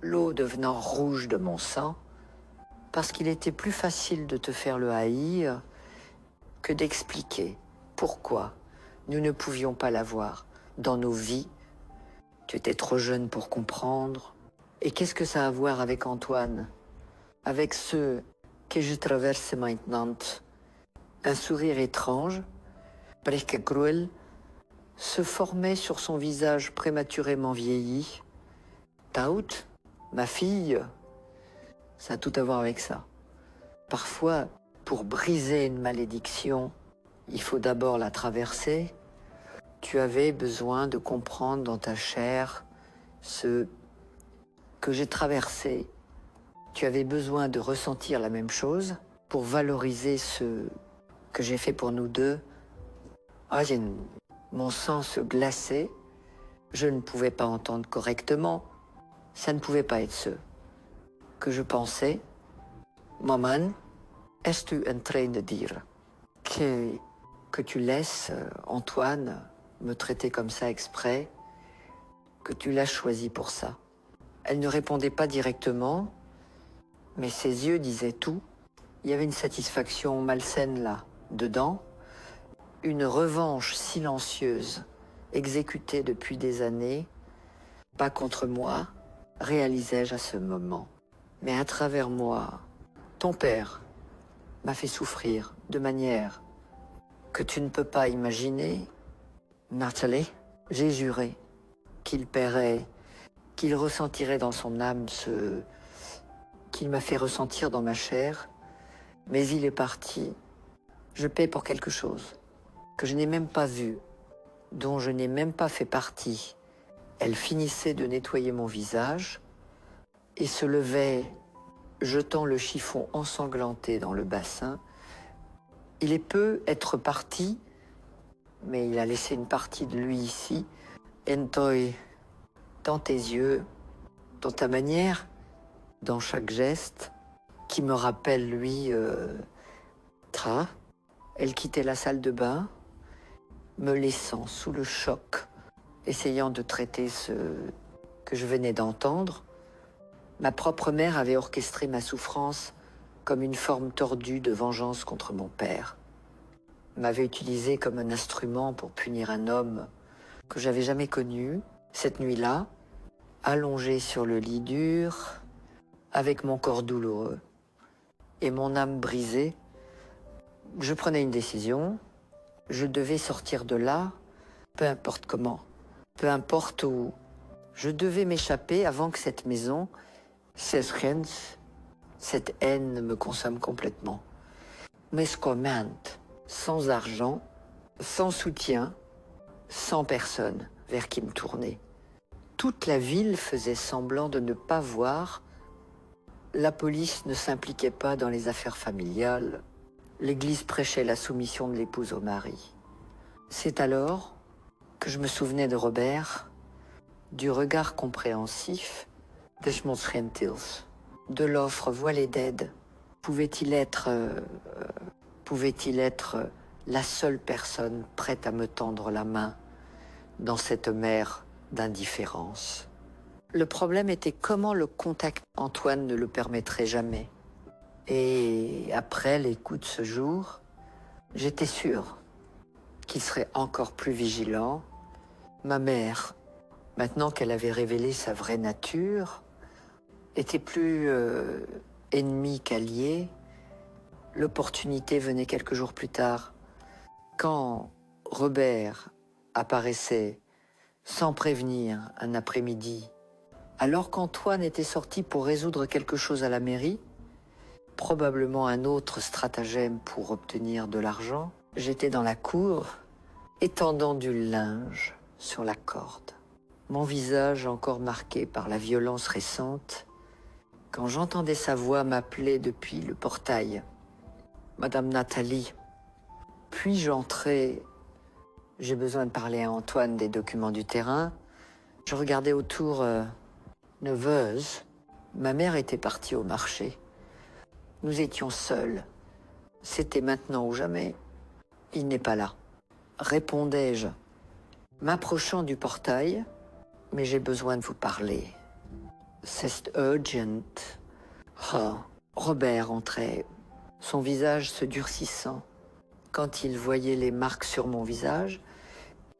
l'eau devenant rouge de mon sang, parce qu'il était plus facile de te faire le haïr que d'expliquer pourquoi nous ne pouvions pas l'avoir dans nos vies. Tu étais trop jeune pour comprendre. Et qu'est-ce que ça a à voir avec Antoine? Avec ce que je traverse maintenant? Un sourire étrange, presque cruel, se formait sur son visage prématurément vieilli. Taout, ma fille, ça a tout à voir avec ça. Parfois, pour briser une malédiction, il faut d'abord la traverser. Tu avais besoin de comprendre dans ta chair ce que j'ai traversé. Tu avais besoin de ressentir la même chose pour valoriser ce que j'ai fait pour nous deux. Ah, mon sang se glaçait. Je ne pouvais pas entendre correctement. Ça ne pouvait pas être ce que je pensais. Maman, es-tu en train de dire que tu laisses Antoine me traiter comme ça exprès, que tu l'as choisi pour ça? Elle ne répondait pas directement, mais ses yeux disaient tout. Il y avait une satisfaction malsaine là, dedans, une revanche silencieuse, exécutée depuis des années, pas contre moi, réalisais-je à ce moment, mais à travers moi. Ton père m'a fait souffrir de manière que tu ne peux pas imaginer. Nathalie, j'ai juré qu'il paierait, qu'il ressentirait dans son âme ce qu'il m'a fait ressentir dans ma chair, mais il est parti. Je paie pour quelque chose que je n'ai même pas vu, dont je n'ai même pas fait partie. Elle finissait de nettoyer mon visage et se levait, jetant le chiffon ensanglanté dans le bassin. Il peut être parti, mais il a laissé une partie de lui ici. Entoi, dans tes yeux, dans ta manière, dans chaque geste, qui me rappelle lui, Tra. Elle quittait la salle de bain, me laissant sous le choc, essayant de traiter ce que je venais d'entendre. Ma propre mère avait orchestré ma souffrance comme une forme tordue de vengeance contre mon père. M'avait utilisé comme un instrument pour punir un homme que j'avais jamais connu. Cette nuit-là, allongé sur le lit dur, avec mon corps douloureux et mon âme brisée, je prenais une décision. Je devais sortir de là, peu importe comment, peu importe où. Je devais m'échapper avant que cette maison, cette haine me consomme complètement. Mescomente, sans argent, sans soutien, sans personne vers qui me tourner. Toute la ville faisait semblant de ne pas voir. La police ne s'impliquait pas dans les affaires familiales. L'Église prêchait la soumission de l'épouse au mari. C'est alors que je me souvenais de Robert, du regard compréhensif de Schmolzgentils, de l'offre voilée d'aide. Pouvait-il être la seule personne prête à me tendre la main dans cette mer d'indifférence? Le problème était comment le contact. Antoine ne le permettrait jamais. Et après les coups de ce jour, j'étais sûre qu'il serait encore plus vigilant. Ma mère, maintenant qu'elle avait révélé sa vraie nature, était plus ennemie qu'alliée. L'opportunité venait quelques jours plus tard, quand Robert apparaissait sans prévenir un après-midi, alors qu'Antoine était sorti pour résoudre quelque chose à la mairie, probablement un autre stratagème pour obtenir de l'argent. J'étais dans la cour, étendant du linge sur la corde, mon visage encore marqué par la violence récente, quand j'entendais sa voix m'appeler depuis le portail. « Madame Nathalie, puis-je entrer? J'ai besoin de parler à Antoine des documents du terrain. » Je regardais autour, Neveuze. Ma mère était partie au marché. Nous étions seuls. C'était maintenant ou jamais. Il n'est pas là. Répondais-je, m'approchant du portail, mais j'ai besoin de vous parler. C'est urgent. Oh. Robert entrait, son visage se durcissant. Quand il voyait les marques sur mon visage,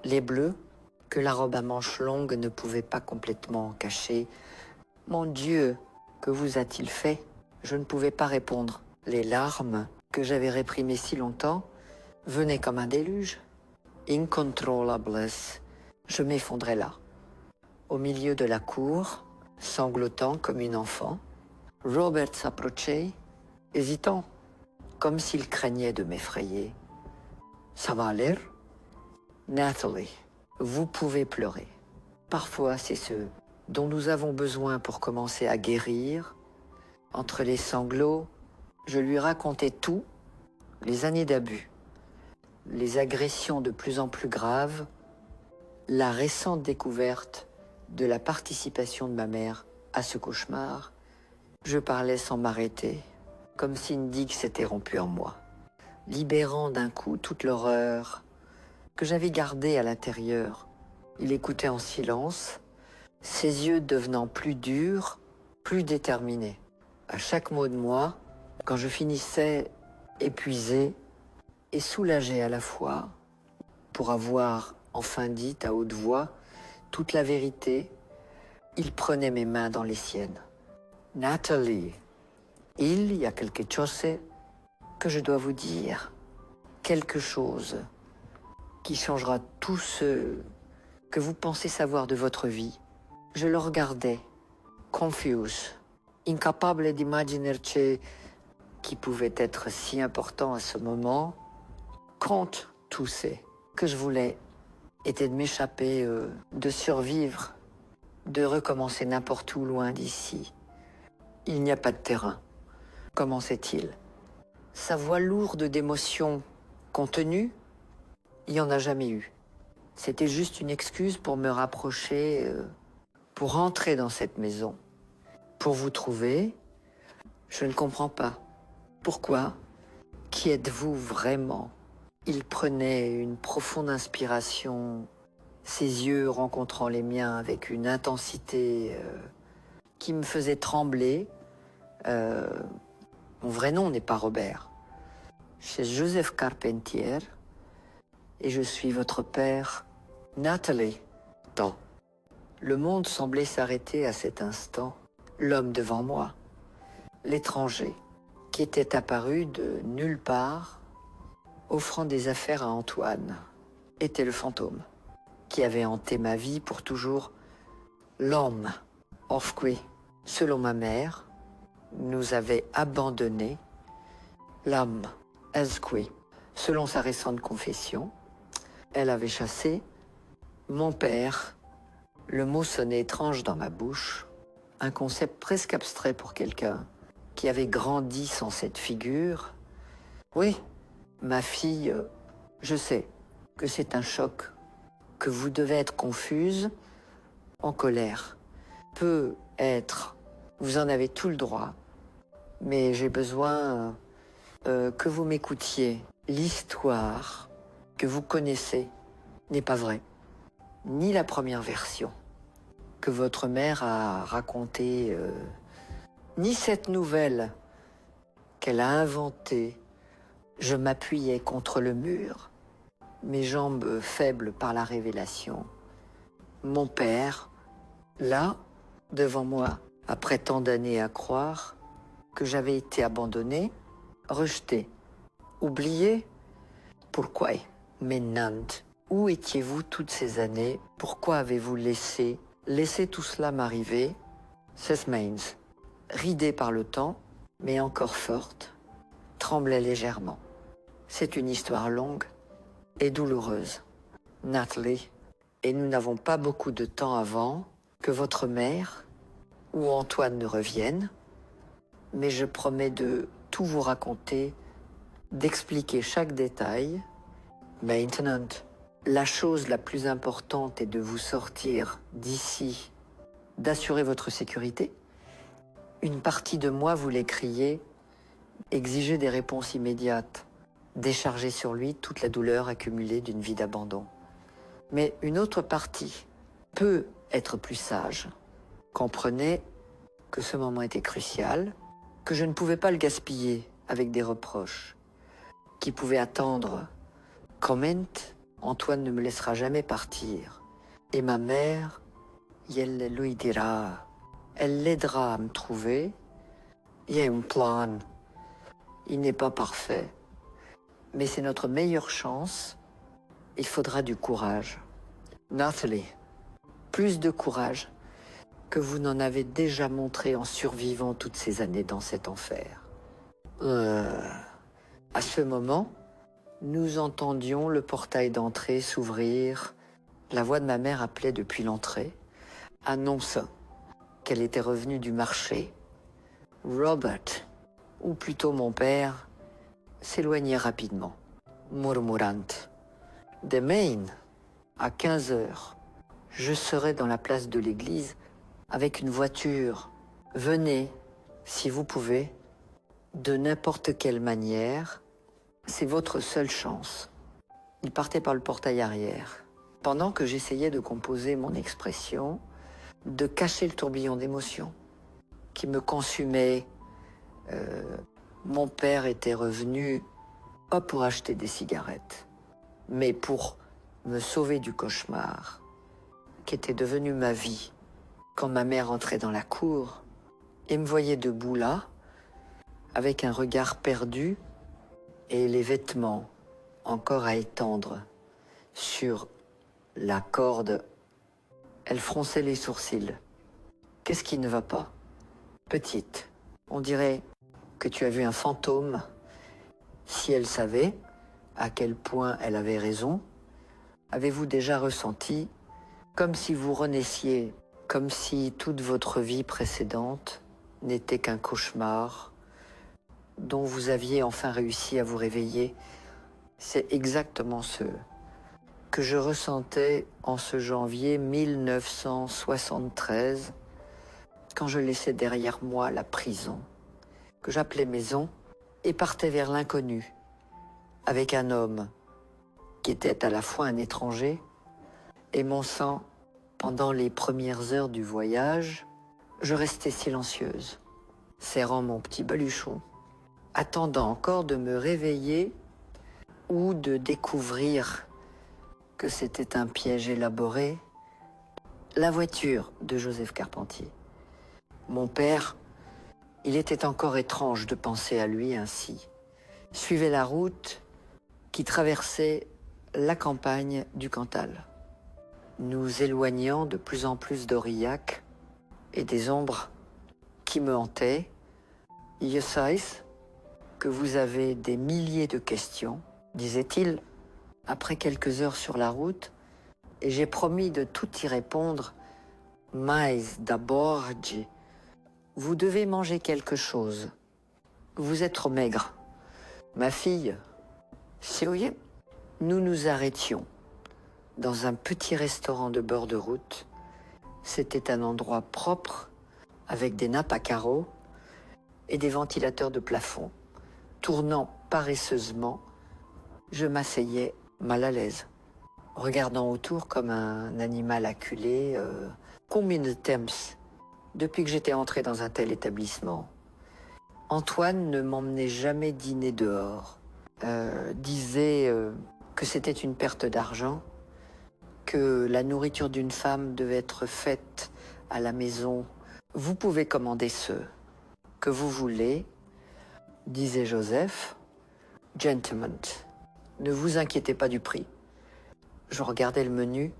les bleus, que la robe à manches longues ne pouvait pas complètement cacher. Mon Dieu, que vous a-t-il fait? Je ne pouvais pas répondre. Les larmes, que j'avais réprimées si longtemps, venaient comme un déluge. Incontrollables. Je m'effondrais là, au milieu de la cour, sanglotant comme une enfant. Robert s'approchait, hésitant, comme s'il craignait de m'effrayer. « Ça va aller? »« Nathalie, vous pouvez pleurer. Parfois, c'est ce dont nous avons besoin pour commencer à guérir. » Entre les sanglots, je lui racontais tout, les années d'abus, les agressions de plus en plus graves, la récente découverte de la participation de ma mère à ce cauchemar. Je parlais sans m'arrêter, comme si une digue s'était rompue en moi, libérant d'un coup toute l'horreur que j'avais gardée à l'intérieur. Il écoutait en silence, ses yeux devenant plus durs, plus déterminés. À chaque mot de moi, quand je finissais épuisé et soulagé à la fois, pour avoir enfin dit à haute voix toute la vérité, il prenait mes mains dans les siennes. « Nathalie, il y a quelque chose que je dois vous dire, quelque chose qui changera tout ce que vous pensez savoir de votre vie. » Je le regardais, confuse, incapable d'imaginer ce qui pouvait être si important à ce moment. Quand tout ce que je voulais était de m'échapper, de survivre, de recommencer n'importe où loin d'ici. Il n'y a pas de terrain. Comment sait-il? Sa voix lourde d'émotions contenues, il n'y en a jamais eu. C'était juste une excuse pour me rapprocher, pour entrer dans cette maison. Pour vous trouver, je ne comprends pas. Pourquoi? Qui êtes-vous vraiment? Il prenait une profonde inspiration, ses yeux rencontrant les miens avec une intensité qui me faisait trembler. Mon vrai nom n'est pas Robert. C'est Joseph Carpentier et je suis votre père, Nathalie. Tant. Le monde semblait s'arrêter à cet instant. L'homme devant moi, l'étranger, qui était apparu de nulle part, offrant des affaires à Antoine, était le fantôme qui avait hanté ma vie pour toujours. L'homme, Orfqui, selon ma mère, nous avait abandonnés. L'âme, Esqui, selon sa récente confession, elle avait chassé mon père. Le mot sonnait étrange dans ma bouche, un concept presque abstrait pour quelqu'un qui avait grandi sans cette figure. Oui, ma fille, je sais que c'est un choc, que vous devez être confuse, en colère. Peut être, vous en avez tout le droit, mais j'ai besoin que vous m'écoutiez. L'histoire que vous connaissez n'est pas vraie, ni la première version que votre mère a racontée, ni cette nouvelle qu'elle a inventée. Je m'appuyais contre le mur, mes jambes faibles par la révélation. Mon père, là, devant moi, après tant d'années à croire que j'avais été abandonnée, rejetée, oubliée. Pourquoi? Mais Nantes, où étiez-vous toutes ces années? Pourquoi avez-vous laissé tout cela m'arriver? Sesmains, ridée par le temps, mais encore forte, tremblait légèrement. C'est une histoire longue et douloureuse, Nathalie, et nous n'avons pas beaucoup de temps avant que votre mère ou Antoine ne reviennent, mais je promets de tout vous raconter, d'expliquer chaque détail. Maintenant, la chose la plus importante est de vous sortir d'ici, d'assurer votre sécurité. Une partie de moi voulait crier, exiger des réponses immédiates, décharger sur lui toute la douleur accumulée d'une vie d'abandon. Mais une autre partie peut être plus sage, comprenait que ce moment était crucial, que je ne pouvais pas le gaspiller avec des reproches, qui pouvaient attendre. Comment, Antoine ne me laissera jamais partir. Et ma mère, elle lui dira, elle l'aidera à me trouver. Il y a un plan. Il n'est pas parfait, mais c'est notre meilleure chance. Il faudra du courage. Nathalie, plus de courage que vous n'en avez déjà montré en survivant toutes ces années dans cet enfer. À ce moment, nous entendions le portail d'entrée s'ouvrir. La voix de ma mère appelait depuis l'entrée, annonçant qu'elle était revenue du marché. Robert, ou plutôt mon père, s'éloignait rapidement, murmurant. Demain, à 15 heures, je serai dans la place de l'église avec une voiture. Venez, si vous pouvez, de n'importe quelle manière. C'est votre seule chance. Il partait par le portail arrière. Pendant que j'essayais de composer mon expression, de cacher le tourbillon d'émotions qui me consumait, mon père était revenu, pas pour acheter des cigarettes, mais pour me sauver du cauchemar qui était devenu ma vie. Quand ma mère entrait dans la cour et me voyait debout là, avec un regard perdu et les vêtements encore à étendre sur la corde, elle fronçait les sourcils. Qu'est-ce qui ne va pas? Petite, on dirait que tu as vu un fantôme. Si elle savait à quel point elle avait raison, avez-vous déjà ressenti comme si vous renaissiez, comme si toute votre vie précédente n'était qu'un cauchemar dont vous aviez enfin réussi à vous réveiller? C'est exactement ce que je ressentais en ce janvier 1973, quand je laissais derrière moi la prison, que j'appelais maison, et partais vers l'inconnu, avec un homme qui était à la fois un étranger et mon sang pendant les premières heures du voyage, Je restais silencieuse, serrant mon petit baluchon, attendant encore de me réveiller ou de découvrir que c'était un piège élaboré. La voiture de Joseph Carpentier. Mon père, il était encore étrange de penser à lui ainsi, suivait la route qui traversait la campagne du Cantal, nous éloignant de plus en plus d'Aurillac et des ombres qui me hantaient. Je sais que vous avez des milliers de questions, disait-il, après quelques heures sur la route, et j'ai promis de tout y répondre. Mais d'abord, vous devez manger quelque chose. Vous êtes trop maigre. Ma fille, sérieux, nous nous arrêtions dans un petit restaurant de bord de route. C'était un endroit propre, avec des nappes à carreaux et des ventilateurs de plafond. Tournant paresseusement, je m'asseyais mal à l'aise, regardant autour comme un animal acculé. Combien de temps depuis que j'étais entré dans un tel établissement? Antoine ne m'emmenait jamais dîner dehors. Disait que c'était une perte d'argent, que la nourriture d'une femme devait être faite à la maison. Vous pouvez commander ce que vous voulez, disait Joseph. Gentlemen, ne vous inquiétez pas du prix. Je regardais le menu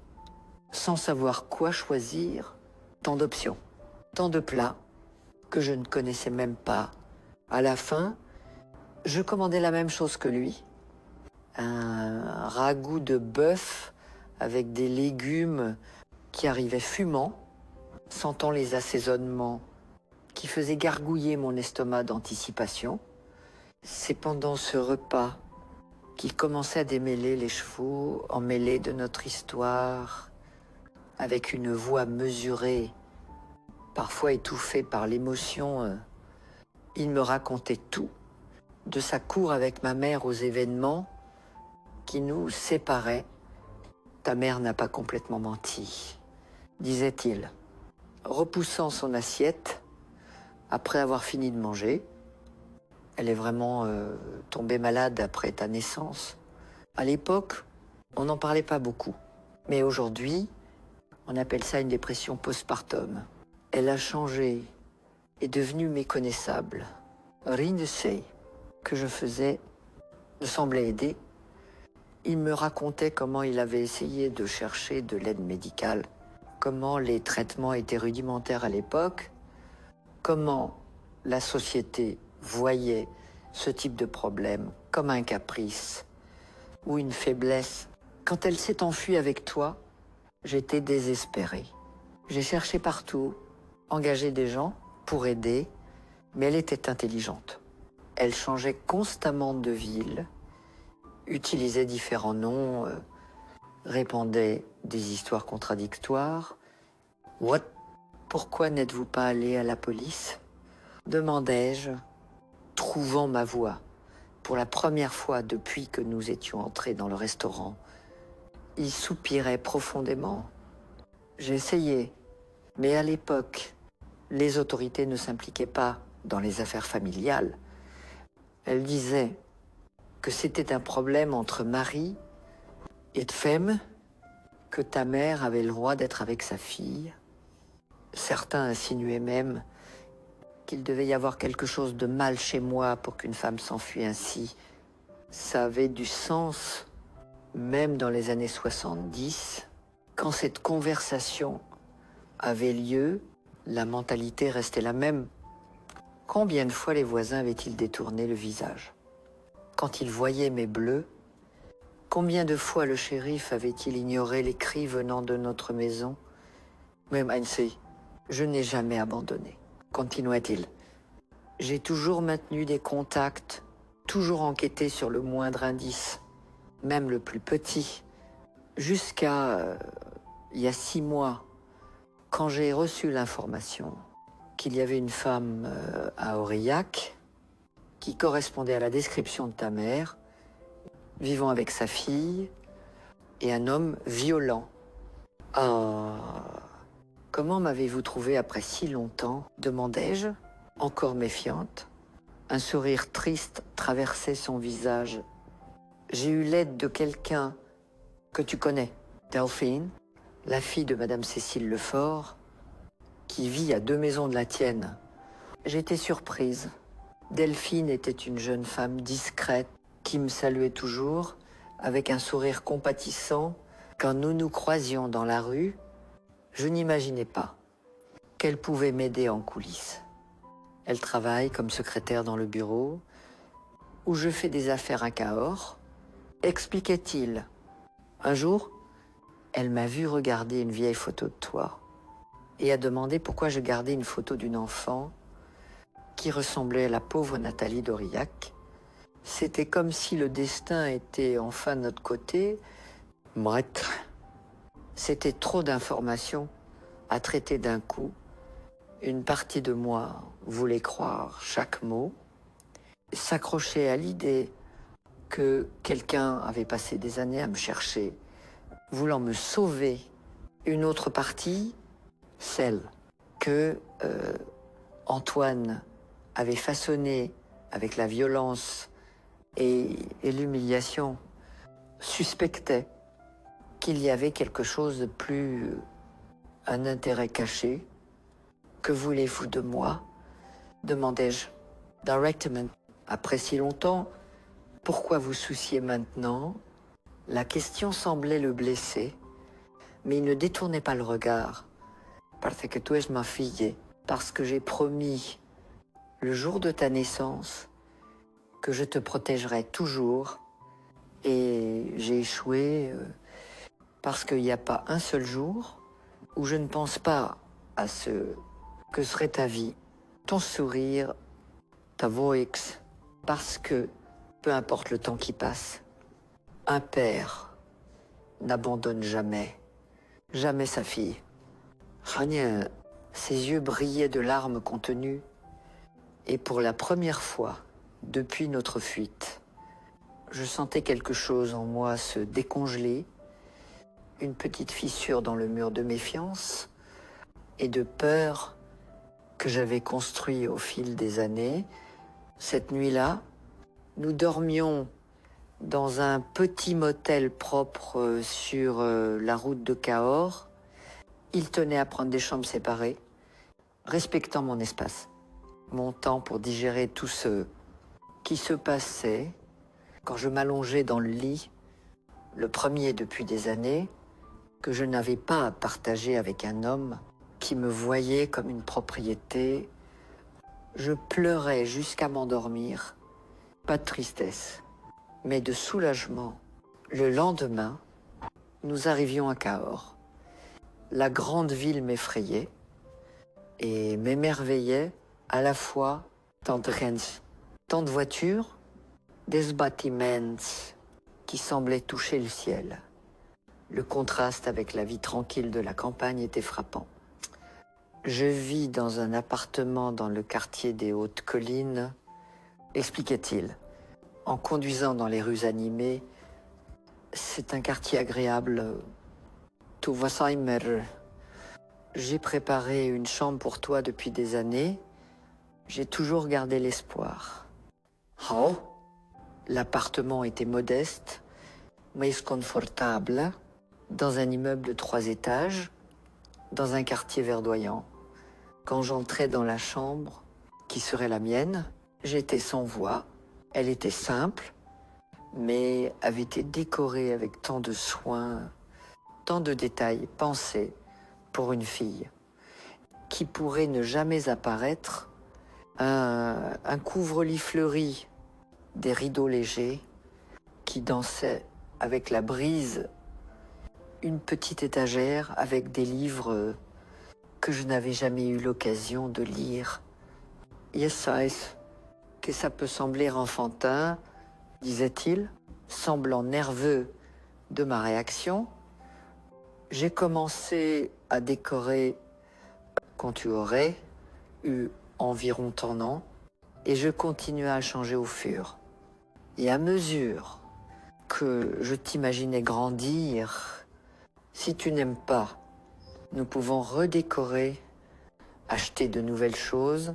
sans savoir quoi choisir. Tant d'options, tant de plats que je ne connaissais même pas. À la fin, je commandais la même chose que lui. Un ragoût de bœuf avec des légumes qui arrivaient fumants, sentant les assaisonnements qui faisaient gargouiller mon estomac d'anticipation. C'est pendant ce repas qu'il commençait à démêler les chevaux emmêlés de notre histoire, avec une voix mesurée, parfois étouffée par l'émotion. Il me racontait tout, de sa cour avec ma mère aux événements qui nous séparaient. Ta mère n'a pas complètement menti, disait-il, repoussant son assiette après avoir fini de manger. Elle est vraiment tombée malade après ta naissance. À l'époque, on n'en parlait pas beaucoup. Mais aujourd'hui, on appelle ça une dépression postpartum. Elle a changé, est devenue méconnaissable. Rien de ce que je faisais ne semblait aider. Il me racontait comment il avait essayé de chercher de l'aide médicale, comment les traitements étaient rudimentaires à l'époque, comment la société voyait ce type de problème comme un caprice ou une faiblesse. Quand elle s'est enfuie avec toi, j'étais désespérée. J'ai cherché partout, engagé des gens pour aider, mais elle était intelligente. Elle changeait constamment de ville, utilisait différents noms, répandait des histoires contradictoires. « What? Pourquoi n'êtes-vous pas allé à la police ?» demandai-je, trouvant ma voix. Pour la première fois depuis que nous étions entrés dans le restaurant, il soupirait profondément. J'ai essayé, mais à l'époque, les autorités ne s'impliquaient pas dans les affaires familiales. Elle disait que c'était un problème entre mari et de femme, que ta mère avait le droit d'être avec sa fille. Certains insinuaient même qu'il devait y avoir quelque chose de mal chez moi pour qu'une femme s'enfuie ainsi. Ça avait du sens, même dans les années 70. Quand cette conversation avait lieu, la mentalité restait la même. Combien de fois les voisins avaient-ils détourné le visage? Quand ils voyaient mes bleus, combien de fois le shérif avait-il ignoré les cris venant de notre maison? Même ainsi, je n'ai jamais abandonné, continua-t-il. J'ai toujours maintenu des contacts, toujours enquêté sur le moindre indice, même le plus petit, jusqu'à il y a 6 mois, quand j'ai reçu l'information qu'il y avait une femme à Aurillac qui correspondait à la description de ta mère, vivant avec sa fille, et un homme violent. Ah, Comment m'avez-vous trouvé après si longtemps demandai-je, encore méfiante. Un sourire triste traversait son visage. J'ai eu l'aide de quelqu'un que tu connais, Delphine, la fille de Madame Cécile Lefort, qui vit à 2 maisons de la tienne. J'étais surprise. Delphine était une jeune femme discrète qui me saluait toujours avec un sourire compatissant. Quand nous nous croisions dans la rue, je n'imaginais pas qu'elle pouvait m'aider en coulisses. Elle travaille comme secrétaire dans le bureau où je fais des affaires à Cahors, expliquait-il. Un jour, elle m'a vu regarder une vieille photo de toi et a demandé pourquoi je gardais une photo d'une enfant qui ressemblait à la pauvre Nathalie d'Aurillac. C'était comme si le destin était enfin de notre côté. Bref, c'était trop d'informations à traiter d'un coup. Une partie de moi voulait croire chaque mot, s'accrocher à l'idée que quelqu'un avait passé des années à me chercher, voulant me sauver. Une autre partie, celle que Antoine avait façonnée avec la violence et l'humiliation, suspectait qu'il y avait quelque chose de plus, un intérêt caché. Que voulez-vous de moi? Demandai-je directement. Après si longtemps, pourquoi vous souciez maintenant? La question semblait le blesser, mais il ne détournait pas le regard. Parce que tu es ma fille, parce que j'ai promis, le jour de ta naissance, que je te protégerai toujours. Et j'ai échoué parce qu'il n'y a pas un seul jour où je ne pense pas à ce que serait ta vie, ton sourire, ta voix, parce que, peu importe le temps qui passe, un père n'abandonne jamais, jamais sa fille. Rania, ses yeux brillaient de larmes contenues, et pour la première fois depuis notre fuite, je sentais quelque chose en moi se décongeler, une petite fissure dans le mur de méfiance et de peur que j'avais construit au fil des années. Cette nuit-là, nous dormions dans un petit motel propre sur la route de Cahors. Il tenait à prendre des chambres séparées, respectant mon espace, mon temps pour digérer tout ce qui se passait. Quand je m'allongeais dans le lit, le premier depuis des années, que je n'avais pas à partager avec un homme qui me voyait comme une propriété, je pleurais jusqu'à m'endormir, pas de tristesse, mais de soulagement. Le lendemain, nous arrivions à Cahors. La grande ville m'effrayait et m'émerveillait à la fois tant de gens, tant de voitures, des bâtiments qui semblaient toucher le ciel. Le contraste avec la vie tranquille de la campagne était frappant. Je vis dans un appartement dans le quartier des Hautes Collines, expliquait-il. En conduisant dans les rues animées, c'est un quartier agréable. Tu vas s'aimer. J'ai préparé une chambre pour toi depuis des années. J'ai toujours gardé l'espoir. Oh, l'appartement était modeste, mais confortable, dans un immeuble de 3 étages, dans un quartier verdoyant. Quand j'entrais dans la chambre, qui serait la mienne, j'étais sans voix. Elle était simple, mais avait été décorée avec tant de soin, tant de détails pensés pour une fille, qui pourrait ne jamais apparaître. Un couvre-lit fleuri, des rideaux légers, qui dansaient avec la brise, une petite étagère avec des livres que je n'avais jamais eu l'occasion de lire. Yes, que ça peut sembler enfantin, disait-il, semblant nerveux de ma réaction. J'ai commencé à décorer quand tu aurais eu environ ton an, et je continuais à changer au fur. Et à mesure que je t'imaginais grandir, si tu n'aimes pas Nous pouvons redécorer, acheter de nouvelles choses.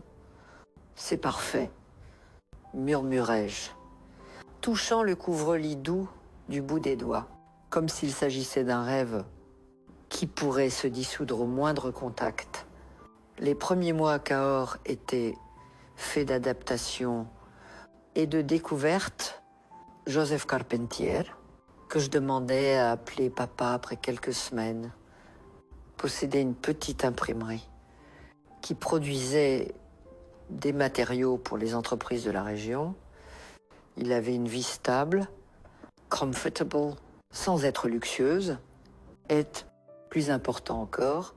C'est parfait, murmurai-je, touchant le couvre-lit doux du bout des doigts, comme s'il s'agissait d'un rêve qui pourrait se dissoudre au moindre contact. Les premiers mois à Cahors étaient faits d'adaptation et de découverte. Joseph Carpentier, que je demandais à appeler papa après quelques semaines, possédait une petite imprimerie qui produisait des matériaux pour les entreprises de la région. Il avait une vie stable, comfortable, sans être luxueuse, et, plus important encore,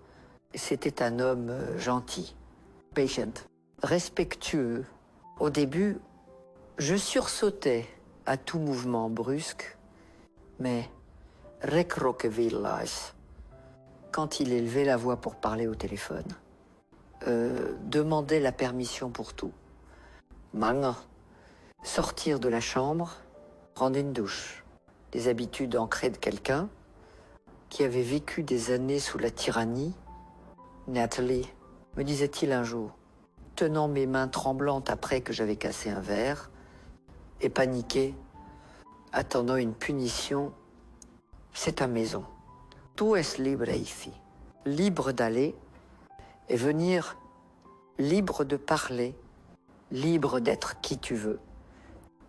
c'était un homme gentil, patient, respectueux. Au début, je sursautais à tout mouvement brusque, mais recroquevillais quand il élevait la voix pour parler au téléphone, demandait la permission pour tout. Mang, sortir de la chambre, prendre une douche, des habitudes ancrées de quelqu'un qui avait vécu des années sous la tyrannie. Nathalie, me disait-il un jour, tenant mes mains tremblantes après que j'avais cassé un verre, et paniqué, attendant une punition, c'est ta maison. Tu es libre ici, libre d'aller et venir, libre de parler, libre d'être qui tu veux.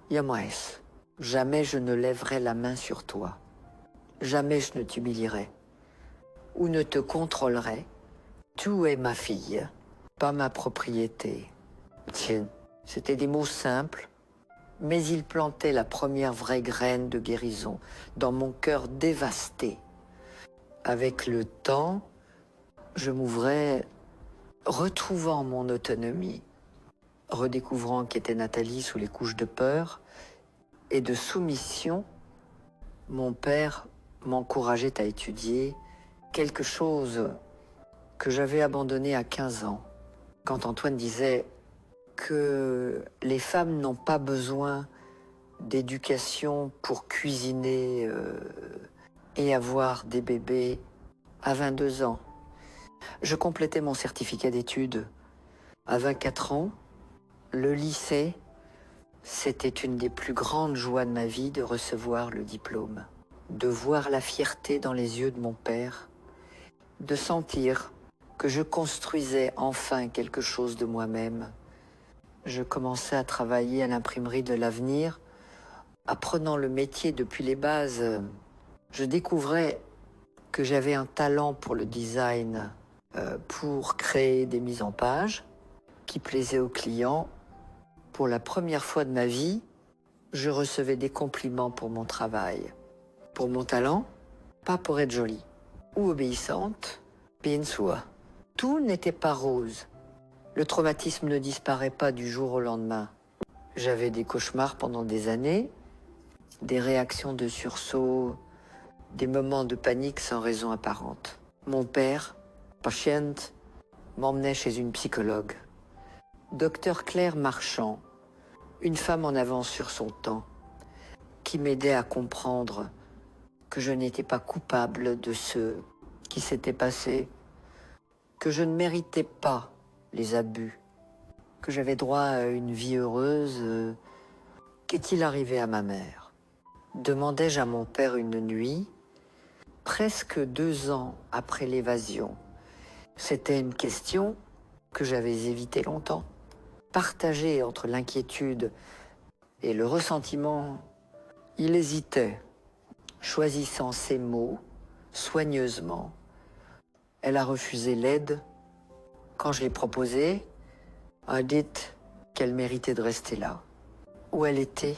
Yamaes, jamais je ne lèverai la main sur toi, jamais je ne t'humilierai ou ne te contrôlerai. Tu es ma fille, pas ma propriété. Tiens, c'était des mots simples, mais ils plantaient la première vraie graine de guérison dans mon cœur dévasté. Avec le temps, je m'ouvrais, retrouvant mon autonomie, redécouvrant qu'était Nathalie sous les couches de peur et de soumission. Mon père m'encourageait à étudier quelque chose que j'avais abandonné à 15 ans, quand Antoine disait que les femmes n'ont pas besoin d'éducation pour cuisiner et avoir des bébés à 22 ans. Je complétais mon certificat d'études à 24 ans. Le lycée, c'était une des plus grandes joies de ma vie de recevoir le diplôme, de voir la fierté dans les yeux de mon père, de sentir que je construisais enfin quelque chose de moi-même. Je commençais à travailler à l'imprimerie de l'avenir. Apprenant le métier depuis les bases, je découvrais que j'avais un talent pour le design, pour créer des mises en page qui plaisaient aux clients. Pour la première fois de ma vie, je recevais des compliments pour mon travail, pour mon talent, pas pour être jolie ou obéissante, bien sûr. Tout n'était pas rose. Le traumatisme ne disparaît pas du jour au lendemain. J'avais des cauchemars pendant des années, des réactions de sursaut, des moments de panique sans raison apparente. Mon père, patient, m'emmenait chez une psychologue. Docteur Claire Marchand, une femme en avance sur son temps, qui m'aidait à comprendre que je n'étais pas coupable de ce qui s'était passé, que je ne méritais pas les abus, que j'avais droit à une vie heureuse. Qu'est-il arrivé à ma mère? Demandai-je à mon père une nuit, presque 2 ans après l'évasion. C'était une question que j'avais évitée longtemps. Partagée entre l'inquiétude et le ressentiment, il hésitait, choisissant ses mots soigneusement. Elle a refusé l'aide. Quand je l'ai proposée, a dit qu'elle méritait de rester là, où elle était,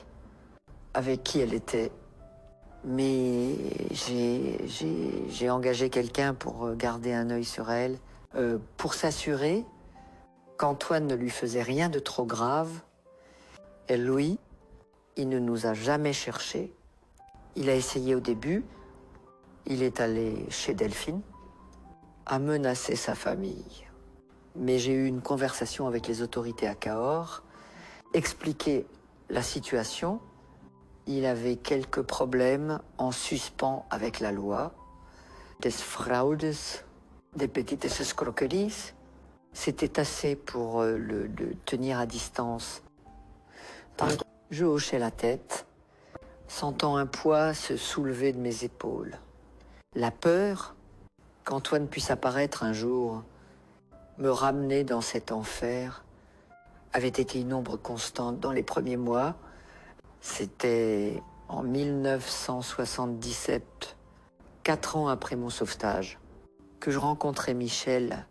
avec qui elle était. Mais j'ai engagé quelqu'un pour garder un œil sur elle, pour s'assurer qu'Antoine ne lui faisait rien de trop grave. Et lui, il ne nous a jamais cherchés. Il a essayé au début, il est allé chez Delphine, a menacé sa famille. Mais j'ai eu une conversation avec les autorités à Cahors, expliqué la situation. Il avait quelques problèmes en suspens avec la loi, des fraudes, des petites escroqueries. C'était assez pour le tenir à distance. Je hochais la tête, sentant un poids se soulever de mes épaules. La peur qu'Antoine puisse apparaître un jour, me ramener dans cet enfer, avait été une ombre constante dans les premiers mois. C'était en 1977, 4 ans après mon sauvetage, que je rencontrais Michel.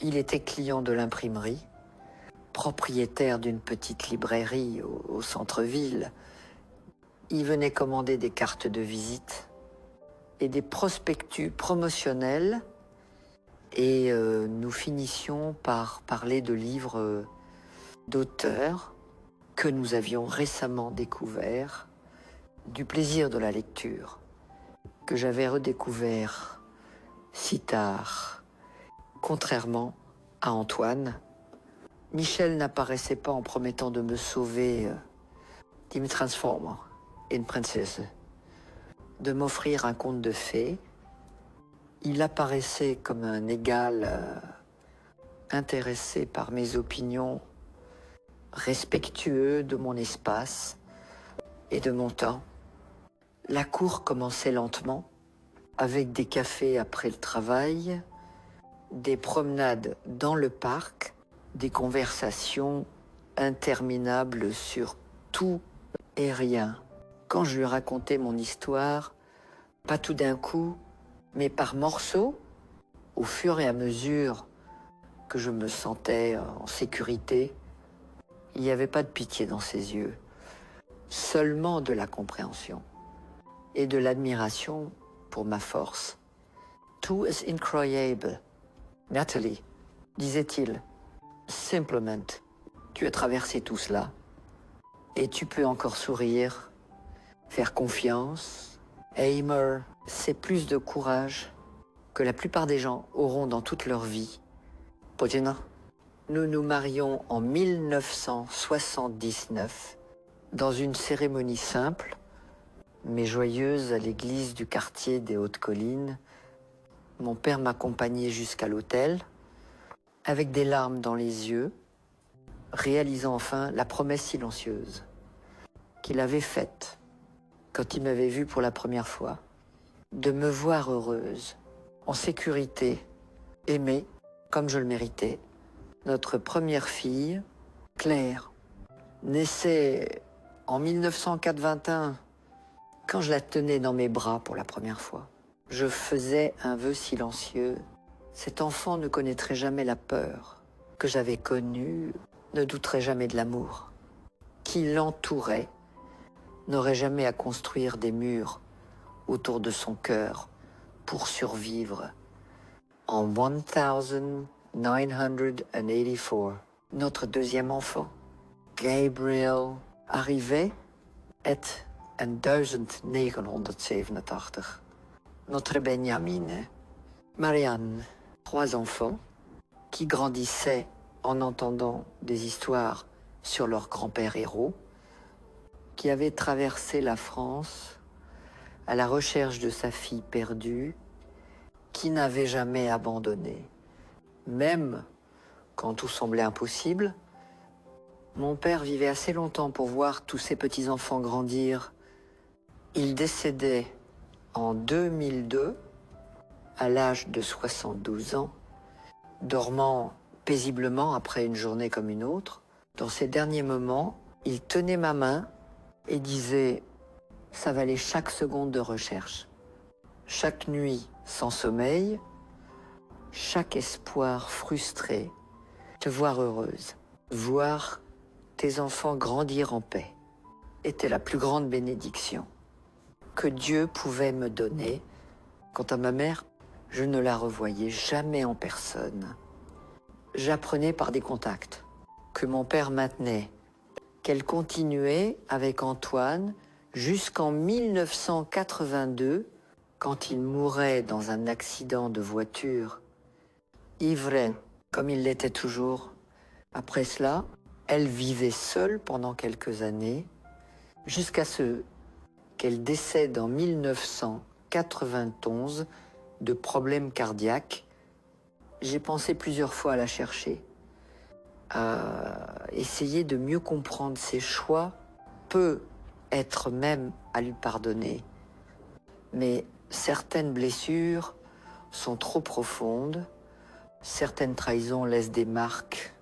Il était client de l'imprimerie, propriétaire d'une petite librairie au centre-ville. Il venait commander des cartes de visite et des prospectus promotionnels, et nous finissions par parler de livres d'auteurs que nous avions récemment découverts, du plaisir de la lecture, que j'avais redécouvert si tard. Contrairement à Antoine, Michel n'apparaissait pas en promettant de me sauver, de me transformer in princesse, de m'offrir un conte de fées. Il apparaissait comme un égal intéressé par mes opinions, respectueux de mon espace et de mon temps. La cour commençait lentement, avec des cafés après le travail, des promenades dans le parc, des conversations interminables sur tout et rien. Quand je lui racontais mon histoire, pas tout d'un coup, mais par morceaux, au fur et à mesure que je me sentais en sécurité, il n'y avait pas de pitié dans ses yeux, seulement de la compréhension et de l'admiration pour ma force. Tout est incroyable, Nathalie, disait-il. Simplement, tu as traversé tout cela et tu peux encore sourire, faire confiance. Eimer, c'est plus de courage que la plupart des gens auront dans toute leur vie. Potina, nous nous marions en 1979 dans une cérémonie simple, mais joyeuse à l'église du quartier des Hautes-Collines. Mon père m'accompagnait jusqu'à l'hôtel, avec des larmes dans les yeux, réalisant enfin la promesse silencieuse qu'il avait faite quand il m'avait vue pour la première fois, de me voir heureuse, en sécurité, aimée comme je le méritais. Notre première fille, Claire, naissait en 1981, quand je la tenais dans mes bras pour la première fois. Je faisais un vœu silencieux. Cet enfant ne connaîtrait jamais la peur que j'avais connue, ne douterait jamais de l'amour qui l'entourait, n'aurait jamais à construire des murs autour de son cœur pour survivre. En 1984, notre deuxième enfant, Gabriel, arrivait en 1987. Notre Benjamin, Marianne, 3 enfants qui grandissaient en entendant des histoires sur leur grand-père héros, qui avait traversé la France à la recherche de sa fille perdue, qui n'avait jamais abandonné. Même quand tout semblait impossible, mon père vivait assez longtemps pour voir tous ses petits-enfants grandir. Il décédait en 2002, à l'âge de 72 ans, dormant paisiblement après une journée comme une autre. Dans ces derniers moments, il tenait ma main et disait « ça valait chaque seconde de recherche, chaque nuit sans sommeil, chaque espoir frustré, te voir heureuse, voir tes enfants grandir en paix, était la plus grande bénédiction que Dieu pouvait me donner. Quant à ma mère, je ne la revoyais jamais en personne. J'apprenais par des contacts que mon père maintenait, qu'elle continuait avec Antoine jusqu'en 1982, quand il mourait dans un accident de voiture, ivre comme il l'était toujours. Après cela, elle vivait seule pendant quelques années, jusqu'à ce qu'elle décède en 1991 de problèmes cardiaques J'ai pensé plusieurs fois à la chercher, à essayer de mieux comprendre ses choix, peut être même à lui pardonner. Mais certaines blessures sont trop profondes, certaines trahisons laissent des marques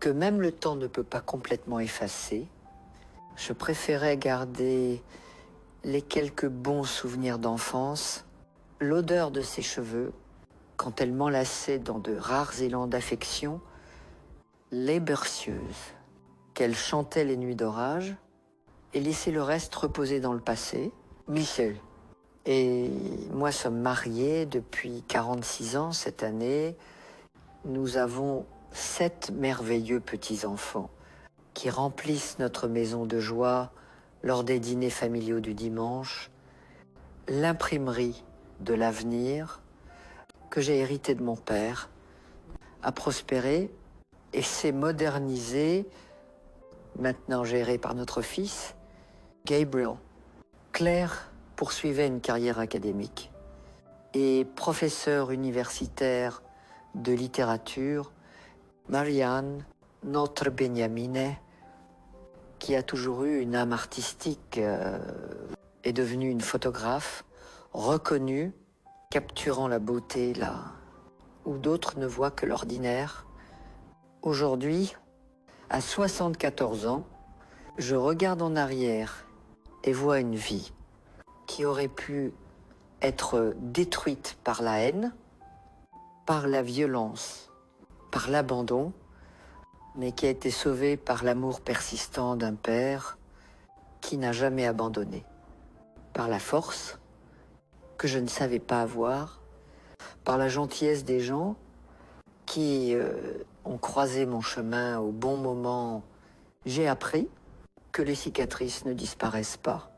que même le temps ne peut pas complètement effacer. Je préférais garder les quelques bons souvenirs d'enfance, l'odeur de ses cheveux, quand elle m'enlaçait dans de rares élans d'affection, les berceuses, qu'elle chantait les nuits d'orage, et laisser le reste reposer dans le passé. Michel et moi sommes mariés depuis 46 ans cette année. Nous avons 7 merveilleux petits-enfants qui remplissent notre maison de joie lors des dîners familiaux du dimanche, l'imprimerie de l'avenir que j'ai hérité de mon père a prospéré et s'est modernisé, maintenant géré par notre fils, Gabriel. Claire poursuivait une carrière académique et professeur universitaire de littérature, Marianne, notre Beniamine, qui a toujours eu une âme artistique, est devenue une photographe reconnue, capturant la beauté là où d'autres ne voient que l'ordinaire. Aujourd'hui, à 74 ans, je regarde en arrière et vois une vie qui aurait pu être détruite par la haine, par la violence, par l'abandon, mais qui a été sauvée par l'amour persistant d'un père qui n'a jamais abandonné, par la force que je ne savais pas avoir, par la gentillesse des gens qui ont croisé mon chemin au bon moment. J'ai appris que les cicatrices ne disparaissent pas,